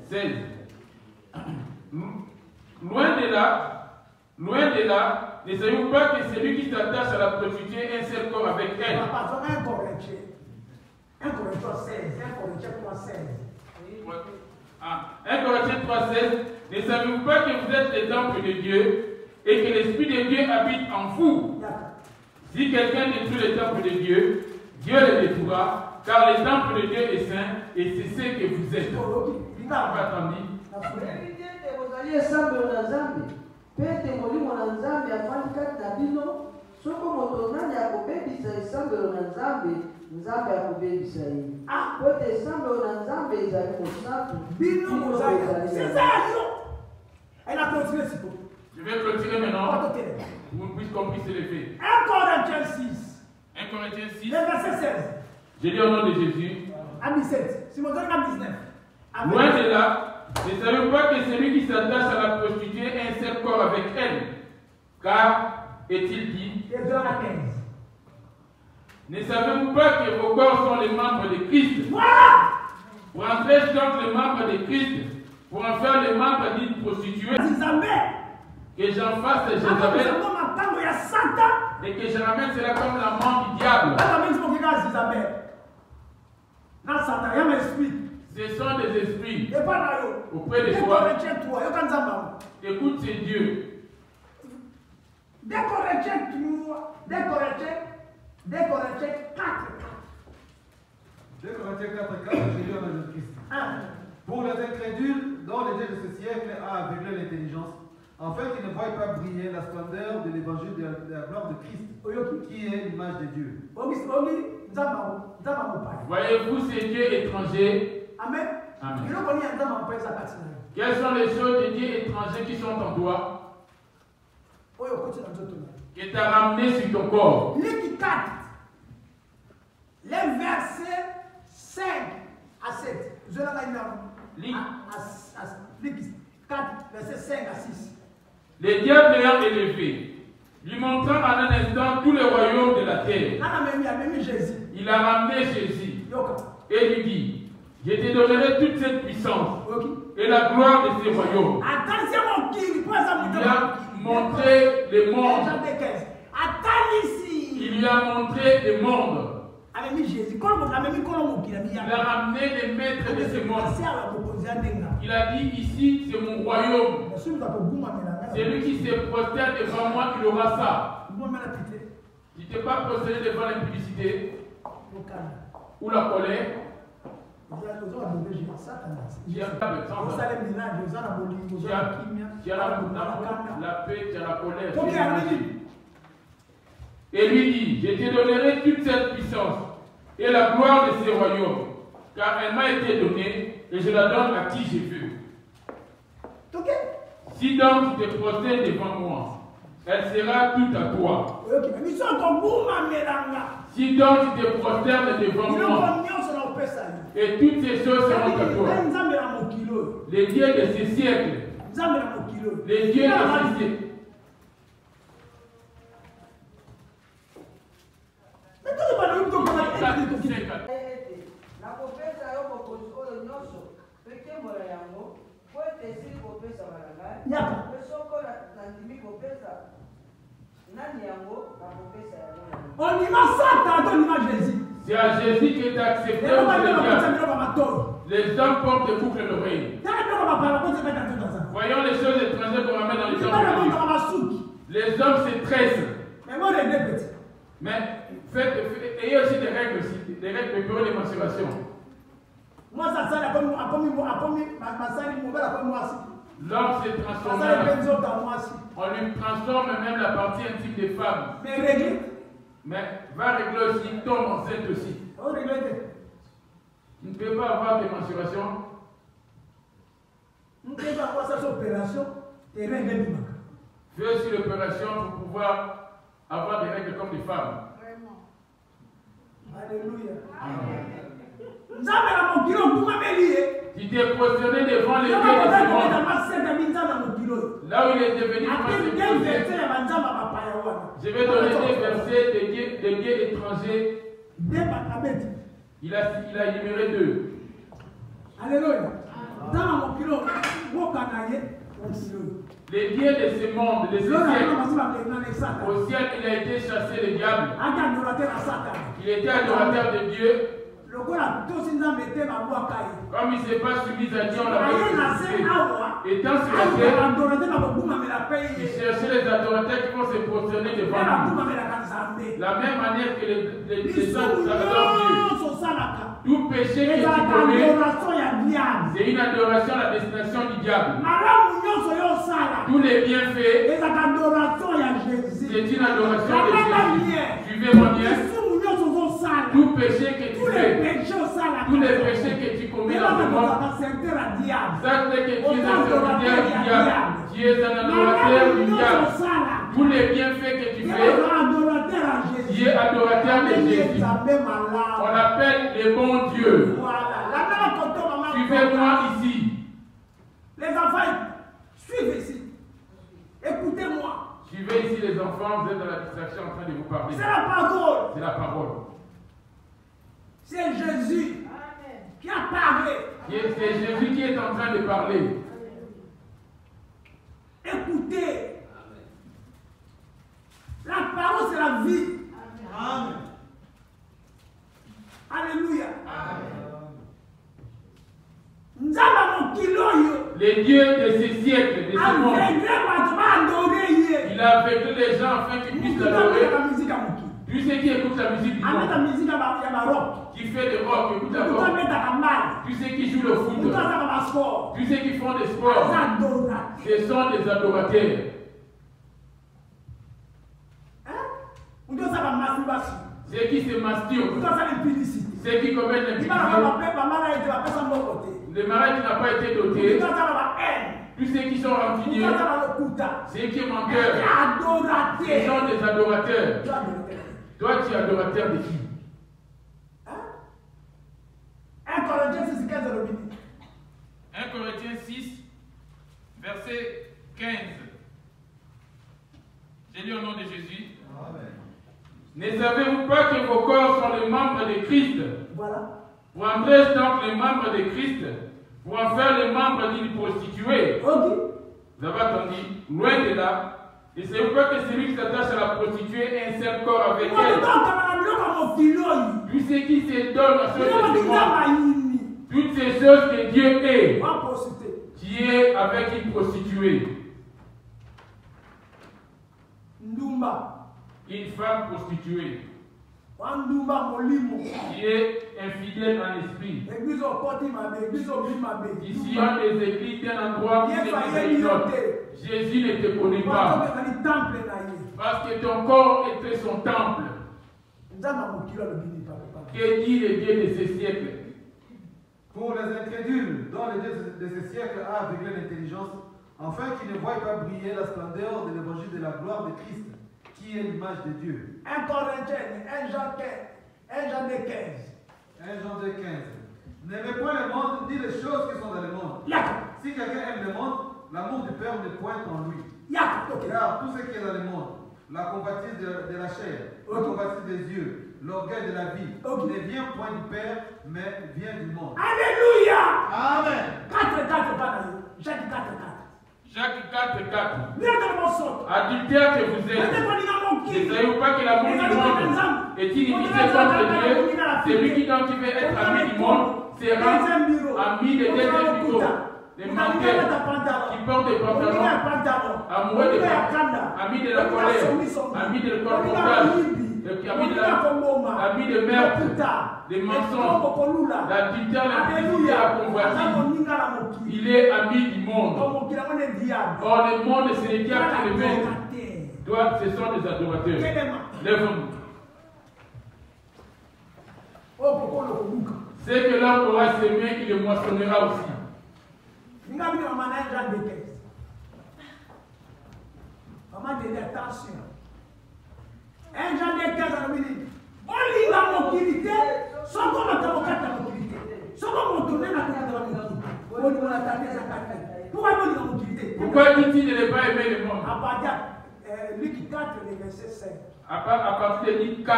16. Loin de là, ne savez-vous pas que celui qui s'attache à la prostituée est un seul corps avec elle? 1 Corinthiens 16, 1 Corinthiens 3, 16. 1 Corinthiens 3, 16. Ne savez-vous pas que vous êtes les temples de Dieu et que l'Esprit de Dieu habite en vous? Si quelqu'un détruit le temple de Dieu, Dieu le détruira, car le temple de Dieu est saint et c'est ce que vous êtes. Elle a continué ce coup. Je vais clôturer maintenant. Vous puissiez comprendre les faits. 1 Corinthiens 6. 1 Corinthiens 6. Le verset 16. Je lis au nom de Jésus. À 17. Si mon donne à 19. Loin de là, ne savez pas que celui qui s'attache à la prostituée est un seul corps avec elle. Car, est-il dit, et de la 15. Ne savez-vous pas que vos corps sont les membres de Christ? Voilà! Pour entrer donc les membres de Christ, pour en faire les membres d'une prostituée, que j'en fasse Jézabel, et que je ramène cela comme l'amant du diable. Ce sont des esprits auprès de toi. Écoute ces dieux. Des Corinthiens 4, Jésus en Jésus-Christ. Pour les incrédules, dont le Dieu de ce siècle a aveuglé l'intelligence, afin qu'ils ne voient pas briller la splendeur de l'évangile de la gloire de Christ, qui est l'image de Dieu. Voyez-vous ces dieux étrangers? Amen. Amen. Quelles sont les choses des dieux étrangers qui sont en toi, qui t'a ramené sur ton corps? Les versets 5 à 7. Je l'ai mis 4, versets 5 à 6. Les diables l'ayant élevé, lui montrant en un instant tous les royaumes de la terre. Il a ramené Jésus et lui dit, je te donnerai toute cette puissance et la gloire de ces royaumes. Il a montré le monde. Il lui a montré le monde. Il a ramené les maîtres de ce monde. Il a dit, ici c'est mon royaume. Celui qui se prosterne devant moi, il aura ça. Tu t'es pas prosterné devant l'impudicité ou la colère. Tu as la paix, tu as la colère. Et lui dit, je te donnerai toute cette puissance et la gloire de ces royaumes, car elle m'a été donnée et je la donne à qui je veux. Si donc tu te prosternes devant moi, elle sera toute à toi. Si donc tu te prosternes devant moi, et toutes ces choses seront à toi. Les dieux de ces siècles, les dieux de ces siècles. C'est à Jésus que tu as accepté les hommes portent des boucles d'oreilles. Voyons les choses étrangères qu'on ramène dans les hommes. Les hommes se tressent. Mais ayez aussi des règles aussi, des règles de période d'émancipation. L'homme s'est transformé. On lui transforme même la partie intime des femmes. Mais va régler aussi, tombe enceinte aussi. Tu ne peux pas avoir d'émancipation. Fais aussi l'opération pour pouvoir avoir des règles comme des femmes. Alléluia. Amen. Tu t'es prosterné devant les dieux de ce monde. Là où il est devenu je vais donner des versets des dieux étrangers. Il a énuméré 2. Alléluia. Les dieux de ce monde, de ce siècle. Au ciel, il a été chassé le diable. Il était adorateur de Dieu. Comme il ne s'est pas soumis à Dieu, on l'a ressuscité. Étant sur la terre, il cherchait les adorateurs qui vont se prosterner devant lui. La même manière que les hommes adorent Dieu. Tout péché que tu commets, c'est une adoration à la destination du diable. Tous les bienfaits, c'est une adoration de Jésus. Suivez-moi bien. Tout péché que tu fais, tous les péchés que tu commets dans le monde, ça c'est que tu es un serviteur du diable. Tu es un adorateur du diable. Tous les bienfaits que tu fais, tu es adorateur de Jésus. On appelle les bons dieux. Suivez-moi ici. Les enfants, suivez ici. Écoutez-moi. Suivez ici les enfants, vous êtes dans la distraction en train de vous parler. C'est la parole. C'est la parole. C'est Jésus qui a parlé. C'est Jésus qui est en train de parler. Écoutez. La parole, c'est la vie. Amen. Alléluia. Les dieux de ces siècles, de ce monde, il a aveuglé les gens afin qu'ils puissent l'adorer. Tous ceux qui écoutent la musique du monde, qui fait des rock, écoutent la rock, tous ceux qui jouent le foot, tous ceux qui font des sports, ce sont des adorateurs. Ceux qui se masturbent, ceux qui commettent l'impudicité, le mariage qui n'a pas été doté, tous ceux qui sont rancuniers, ceux qui sont menteurs, ce sont des adorateurs. Toi, tu es adorateur de qui? 1 Corinthiens 6, verset 15. J'ai lu au nom de Jésus. Amen. Ne savez-vous pas que vos corps sont les membres de Christ? Voilà. Prendrez-je donc les membres de Christ pour en faire les membres d'une prostituée? Okay. Vous avez entendu? Loin de là. Ne savez-vous pas que celui qui s'attache à la prostituée est un seul corps avec elle? Tous ceux qui se donnent à ce monde, toutes ces choses que Dieu est, qui est avec une prostituée. Une femme prostituée. Qui est infidèle en esprit. Ici, il y a des églises d'un endroit qui se dénote. Jésus ne te connaît pas. Parce que ton corps était son temple. Que dit le Dieu de ce siècle? Pour les incrédules, dont le Dieu de ce siècle a aveuglé l'intelligence, afin qu'ils ne voient pas briller la splendeur de l'évangile de la gloire de Christ, qui est l'image de Dieu. 1 Corinthiens, 1 Jean 15. 1 Jean 15. N'aimez point le monde, ni les choses qui sont dans le monde. Si quelqu'un aime le monde, l'amour du Père ne pointe en lui. Car tout ce qui est dans le monde, la convoitise de la chair, la convoitise des yeux, l'orgueil de la vie, ne vient point du Père, mais vient du monde. Alléluia. Amen. 4, Jacques 4. Jacques 4. Adultère que vous êtes. Ne savez-vous pas que l'amour du monde est inimitié contre Dieu? Celui qui donc veut être ami du monde sera ami des deuxième bureau. Des menteurs qui portent des pantalons, amoureux des femmes, amis de la colère, amis de corporage, amis de meurtre, des mensonges, l'adultère, l'impudicité, la convoitise. Il est ami du monde. Or, le monde, c'est le diable qui le met. Toi, ce sont des adorateurs. Lève-nous. C'est que l'homme aura semé, il le moissonnera aussi. Maman dit attention. Un Jean de 15 ans, on lit la mobilité, sans qu'on ait la mobilité. Sans qu'on tourne la mobilité. Pourquoi on lit la mobilité? Pourquoi dit-il ne pas aimer le monde? À partir de Luc 4, verset 5. À partir de Luc 4,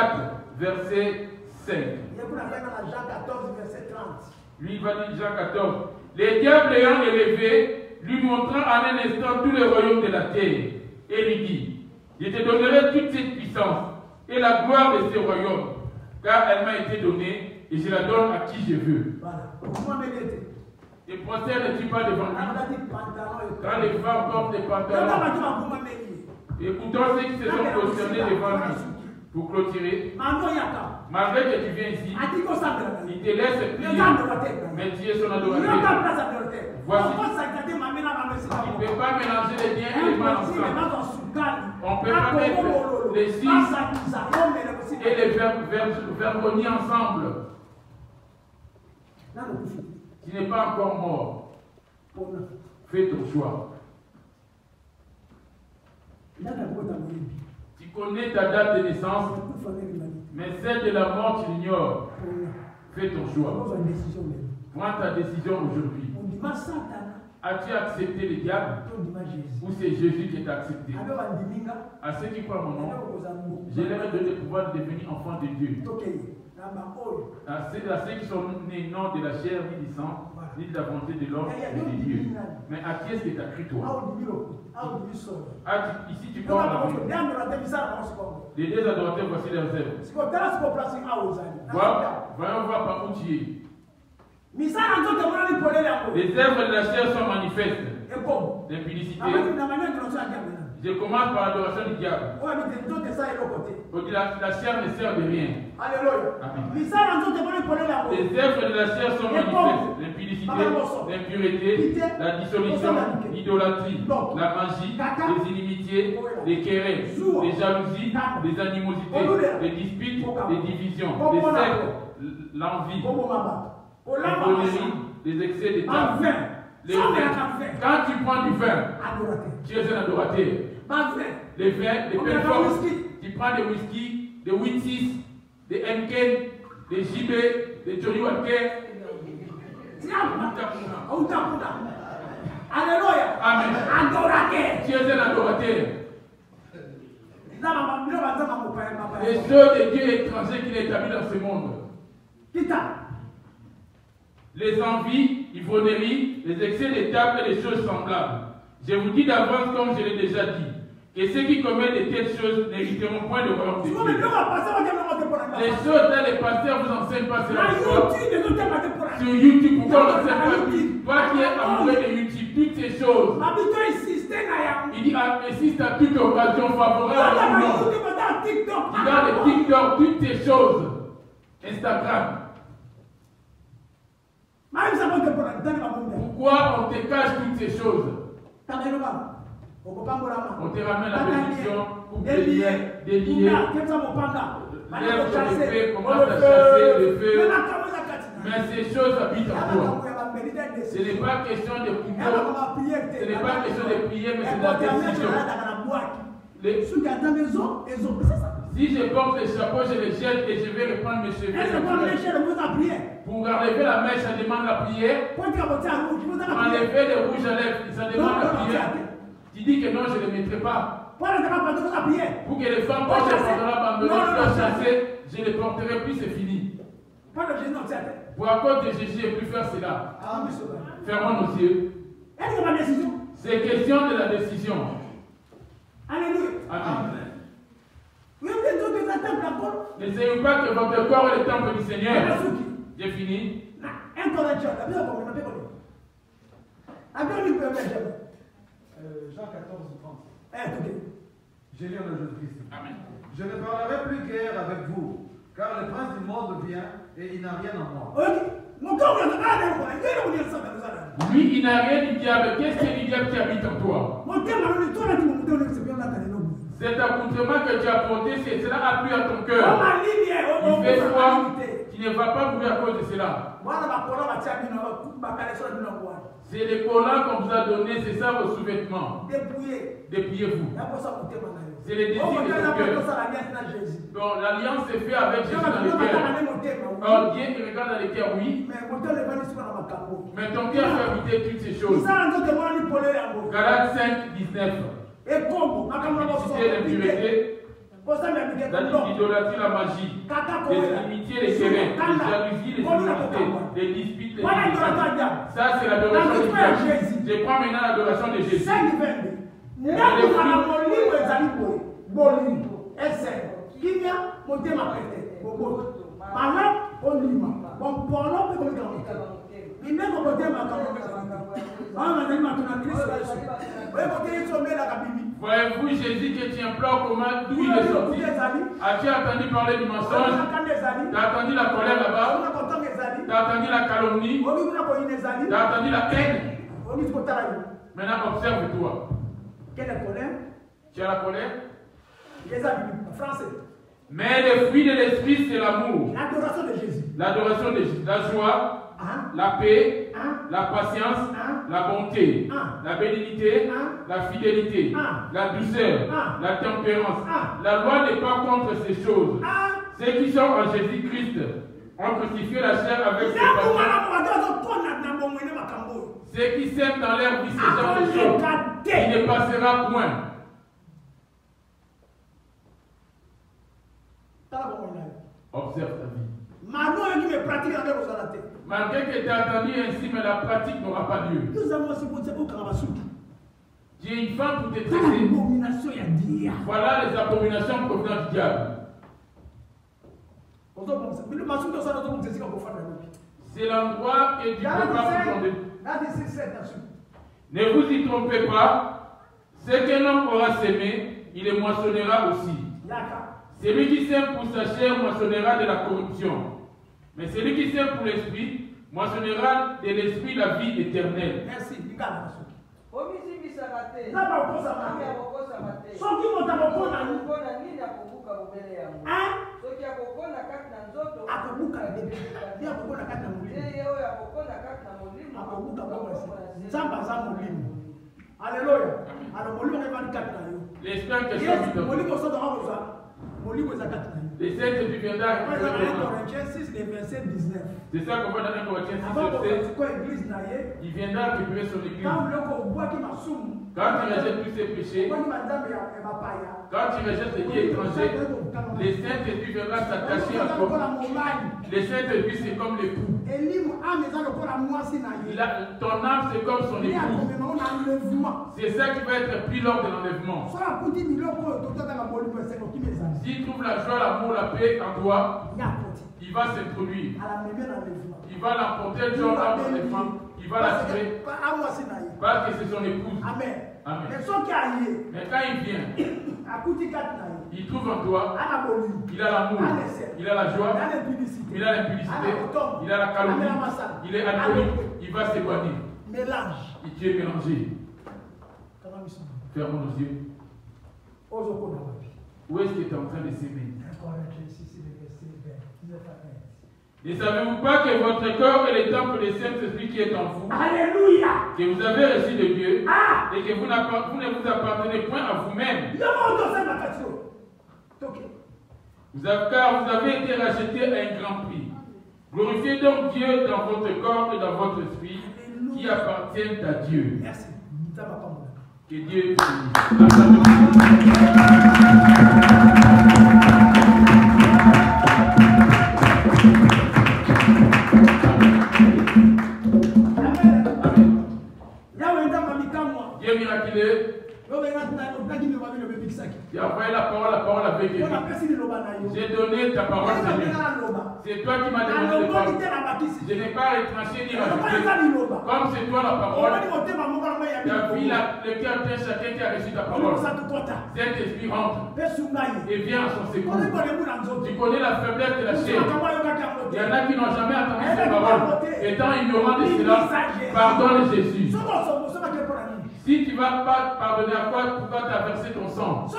verset 5. Il y a Jean 14, verset 30. Lui, il va dire Jean 14. Les diables ayant élevé, lui montrant en un instant tous les royaumes de la terre, et lui dit, je te donnerai toute cette puissance et la gloire de ces royaumes, car elle m'a été donnée et je la donne à qui je veux. Et prosterne-tu pas devant lui? Quand les femmes portent des pantalons, écoutons ceux qui se sont prosternés devant lui. Pour clôturer, malgré que tu viens ici, il te laisse prier, mais tu es son adorateur. Voici, il ne peut pas mélanger les biens et les mal ensemble. On ne peut pas mettre les six et les verbonies ensemble. Tu n'es pas encore mort. Fais ton choix. Tu connais ta date de naissance, mais celle de la mort, tu l'ignores. Fais ton choix. Prends ta décision aujourd'hui. As-tu accepté le diable ou c'est Jésus qui t'a accepté? À ceux qui croient mon nom, je leur ai donné le pouvoir de devenir enfants de Dieu. À ceux qui sont nés non de la chair, ni du sang, ni de la volonté de l'homme, mais de Dieu. Mais à qui est-ce que tu as cru toi? Ici tu parles la vie. Les deux adorateurs, voici leurs œuvres. Voyons voir par où tu es. Les œuvres de la chair sont manifestes. L'impudicité. Je commence par l'adoration du diable. La chair ne sert de rien. Amen. Les œuvres de la chair sont manifestes. L'impudicité, l'impureté, la dissolution, l'idolâtrie, la magie, les inimitiés, les querelles, les jalousies, les animosités, les disputes, les divisions, les sectes, l'envie, la connerie, les excès de table. Quand tu prends du vin, tu es un adorateur. Les vins, les performances, tu prends des whisky, des Witsis, des Henken, des JB, des Johnny Walker. Alléluia. Amen. Adorateur. Tu es un adorateur. Les œuvres de Dieu étrangers qu'il a établis dans ce monde. Les envies, ivrogneries, les excès de table et les choses semblables. Je vous dis d'avance, comme je l'ai déjà dit, que ceux qui commettent de telles choses n'hériteront point le royaume de Dieu. Les choses là, les pasteurs vous enseignent pas cela. Sur YouTube, pourquoi on n'enseigne pas tout? Toi qui es amoureux de YouTube, toutes ces choses. Il dit, assiste à toute occasion favorable à l'union. Il dans le TikTok, toutes ces choses. Instagram. Pourquoi on te cache toutes ces choses? On te ramène la bénédiction pour délier, l'herbe sur le feu, commence à chasser le feu. Mais ces choses habitent en toi. Ce n'est pas question de pouvoir, ce n'est pas question de prier, mais c'est de la décision. Si je porte le chapeau, je le jette et je vais reprendre mes cheveux. Pour enlever la mèche, ça demande la prière. Pour enlever le rouge à lèvres, ça demande la prière. Tu dis que non, je ne le mettrai pas. Pour que les femmes portent le pantalon abandonné, chasser, je ne le porterai plus, c'est fini. Pour à cause de Jésus, je ne plus faire cela. Fermons nos yeux. C'est question de la décision. Alléluia. Amen. N'essayez pas que votre corps est le temple du Seigneur. J'ai fini. Jean 14, 30. J'ai lu en Jésus-Christ. Amen. Je ne parlerai plus guère avec vous, car le prince du monde vient et il n'a rien en moi. Lui, il n'a rien du diable. Qu'est-ce que du diable qui habite en toi? Cet accoutrement que tu as porté, cela a plu à ton cœur. Il fait froid, tu ne vas pas mourir à cause de cela. C'est les collants qu'on vous a donnés, c'est ça vos sous-vêtements. Dépouillez-vous. C'est les désirs de ton cœur. Donc l'alliance se fait avec Jésus dans le cœur. Or Dieu te regarde dans le cœur, oui. Mais ton cœur fait habiter toutes ces choses. Galates 5, 19. L'impureté, l'impureté, l'idolâtrie, la magie, les inimitiés, les querelles, les jalousies, les inimitiés, les disputes, les divisions. Ça, c'est l'adoration de Jésus. Je prends maintenant l'adoration de Jésus. Voyez-vous Jésus que tu implores comment d'où il est sorti? As-tu entendu parler du mensonge? Tu as entendu la colère là-bas? Tu as entendu la calomnie? Tu as entendu la haine? Maintenant observe-toi. Quelle est la colère? Tu as la colère? Les amis, français. Mais le fruit de l'esprit, c'est l'amour. L'adoration de Jésus. L'adoration de Jésus. La joie, la paix, la patience, la bonté, la bénignité, la fidélité, la douceur, la tempérance. La loi n'est pas contre ces choses. Ceux qui sont en Jésus-Christ ont crucifié la chair avec ses passions. Ceux qui sèment dans leur vie ce genre de choses, il ne passera point. Observe ta vie. Malgré que tu as entendu ainsi, mais la pratique n'aura pas lieu. Tu es une femme pour te traiter. Voilà les abominations provenant du diable. C'est l'endroit que tu ne peux pas vous tromper. Ne vous y trompez pas. Ce qu'un homme aura sémé, il le moissonnera aussi. Celui qui sème pour sa chair moissonnera de la corruption. Mais celui qui sème pour l'esprit moissonnera de l'esprit la vie éternelle. Merci. Alléluia. L'esprit que les sept du viendra. C'est ça qu'on va dans 1 Corinthiens 6, verset. Il viendra récupérer son église. Quand tu rejettes tous ses péchés, quand tu rejettes les dieux étrangers, les saints esprits viendront s'attacher à toi. Les saints esprits, c'est comme l'époux. Ton âme, c'est comme son époux. C'est ça qui va être pris lors de l'enlèvement. S'il trouve la joie, l'amour, la paix en toi, il va s'introduire. Il va l'emporter le jour à l'enlèvement. Il va la tuer. Parce que c'est son épouse. Amen. Amen. Mais quand il vient, il trouve en toi, il a l'amour, il a la joie, il a l'impudicité, il a la calomnie, il est alcoolique, il va s'éloigner. Mélange. Tu es mélangé. Ferme nos yeux. Où est-ce que tu es en train de s'aimer? Ne savez-vous pas que votre corps est le temple du Saint-Esprit qui est en vous? Alléluia! Que vous avez reçu de Dieu et que vous ne vous appartenez point à vous-même. Car vous avez été racheté à un grand prix. Glorifiez donc Dieu dans votre corps et dans votre esprit qui appartiennent à Dieu. Merci. Que Dieu bénisse. Dieu miraculeux. Tu as envoyé la parole avec Dieu. J'ai donné ta parole, Seigneur. C'est toi qui m'as demandé de parler. Je n'ai pas retranché ni rajouté. Comme c'est toi la parole, tu as vu le cœur de chacun qui a reçu ta parole. Saint-Esprit rentre et vient à son secours. Tu connais la faiblesse de la chair. Il y en a qui n'ont jamais entendu ces paroles. Étant ignorant de cela, pardonne Jésus. Si tu ne vas pas pardonner, à quoi pourquoi tu as versé ton sang? À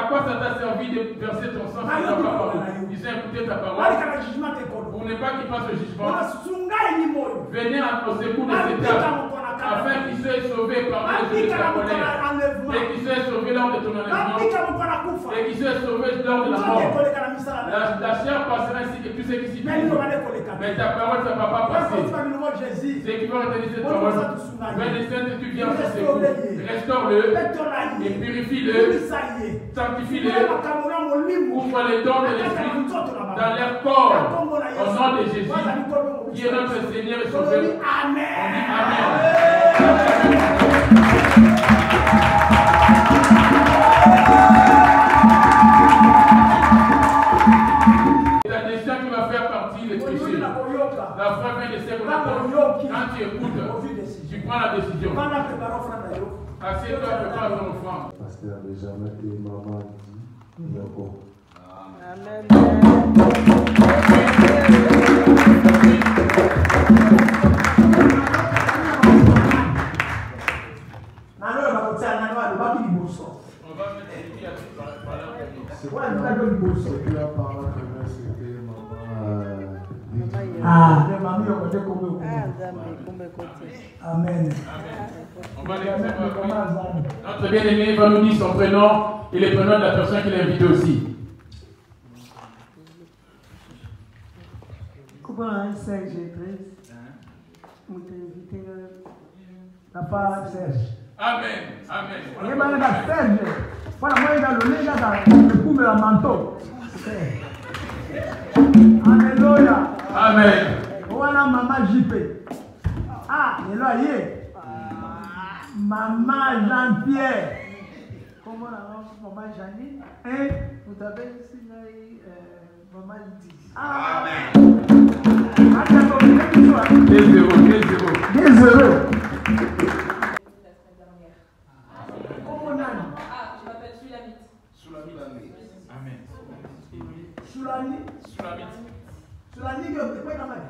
quoi ça t'a servi de verser ton sang si tu n'as pas pardonné? Ils ont écouté ta parole. Pour ne pas qu'ils fassent le jugement, venez au secours de cet homme afin qu'il soit sauvé par les yeux de ta colère et qu'il soit sauvé lors de ton enlèvement et qu'il soit sauvé lors de la mort. La chair passera ainsi que tous ceux qui s'y trouvent. Mais ta parole ne va pas passer. Ceux qui vont retenir cette parole, mais le Saint-Esprit vient à son secours. Restaure-le et purifie-le, sanctifie-le, ouvre les dons de l'Esprit dans leur corps au nom de Jésus qui est notre Seigneur et Sauveur. Amen. On dit Amen. La nation qui va faire partie des péchés. La foi vient de ses Quand tu écoutes, tu prends la décision. Assieds-toi, prépare ton offrande. Pasteur Benjamin et maman dit d'accord. Amen. On va mettre les pieds à par là. C'est quoi la parole que c'était maman. Amen. On va les notre bien-aimé va nous dire son prénom et les prénoms de la personne qui l'a invité aussi. Comment Serge Papa Serge. Amen. Amen. Serge. Voilà, moi, il a le nez là, le coup de la manteau. Alléluia. Amen. Voilà maman JP. Ah, il est là, il est. Maman Jean-Pierre. Comment la maman Janine? Vous avez ici maman Lydie. Amen. 2-0. Comment on a? Je m'appelle Sulamite. Amen. Soulani? Soulani, c'est quoi la main?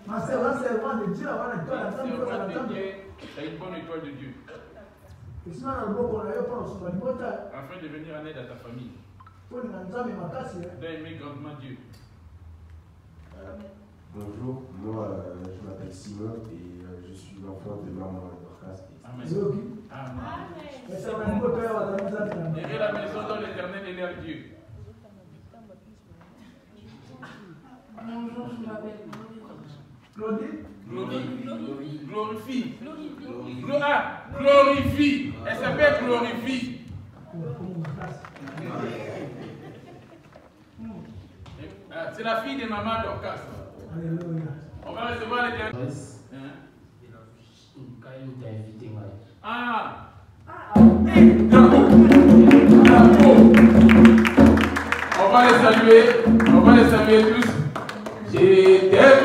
Ma servante de Dieu, avant la tu as une bonne étoile de Dieu. Afin de venir en aide à ta famille. D'aimer grandement Dieu. Bonjour, moi je m'appelle Simon et je suis l'enfant de maman Dorcas. Amen. Amen. Aimez la maison dans l'Éternel et l'air Dieu. Bonjour, je m'appelle Claudie. Glorifie. Glorifie. Elle s'appelle Glorifie. C'est la fille de maman Dorcas. Alléluia. On va recevoir les derniers. Ah. On va les saluer tous. J'étais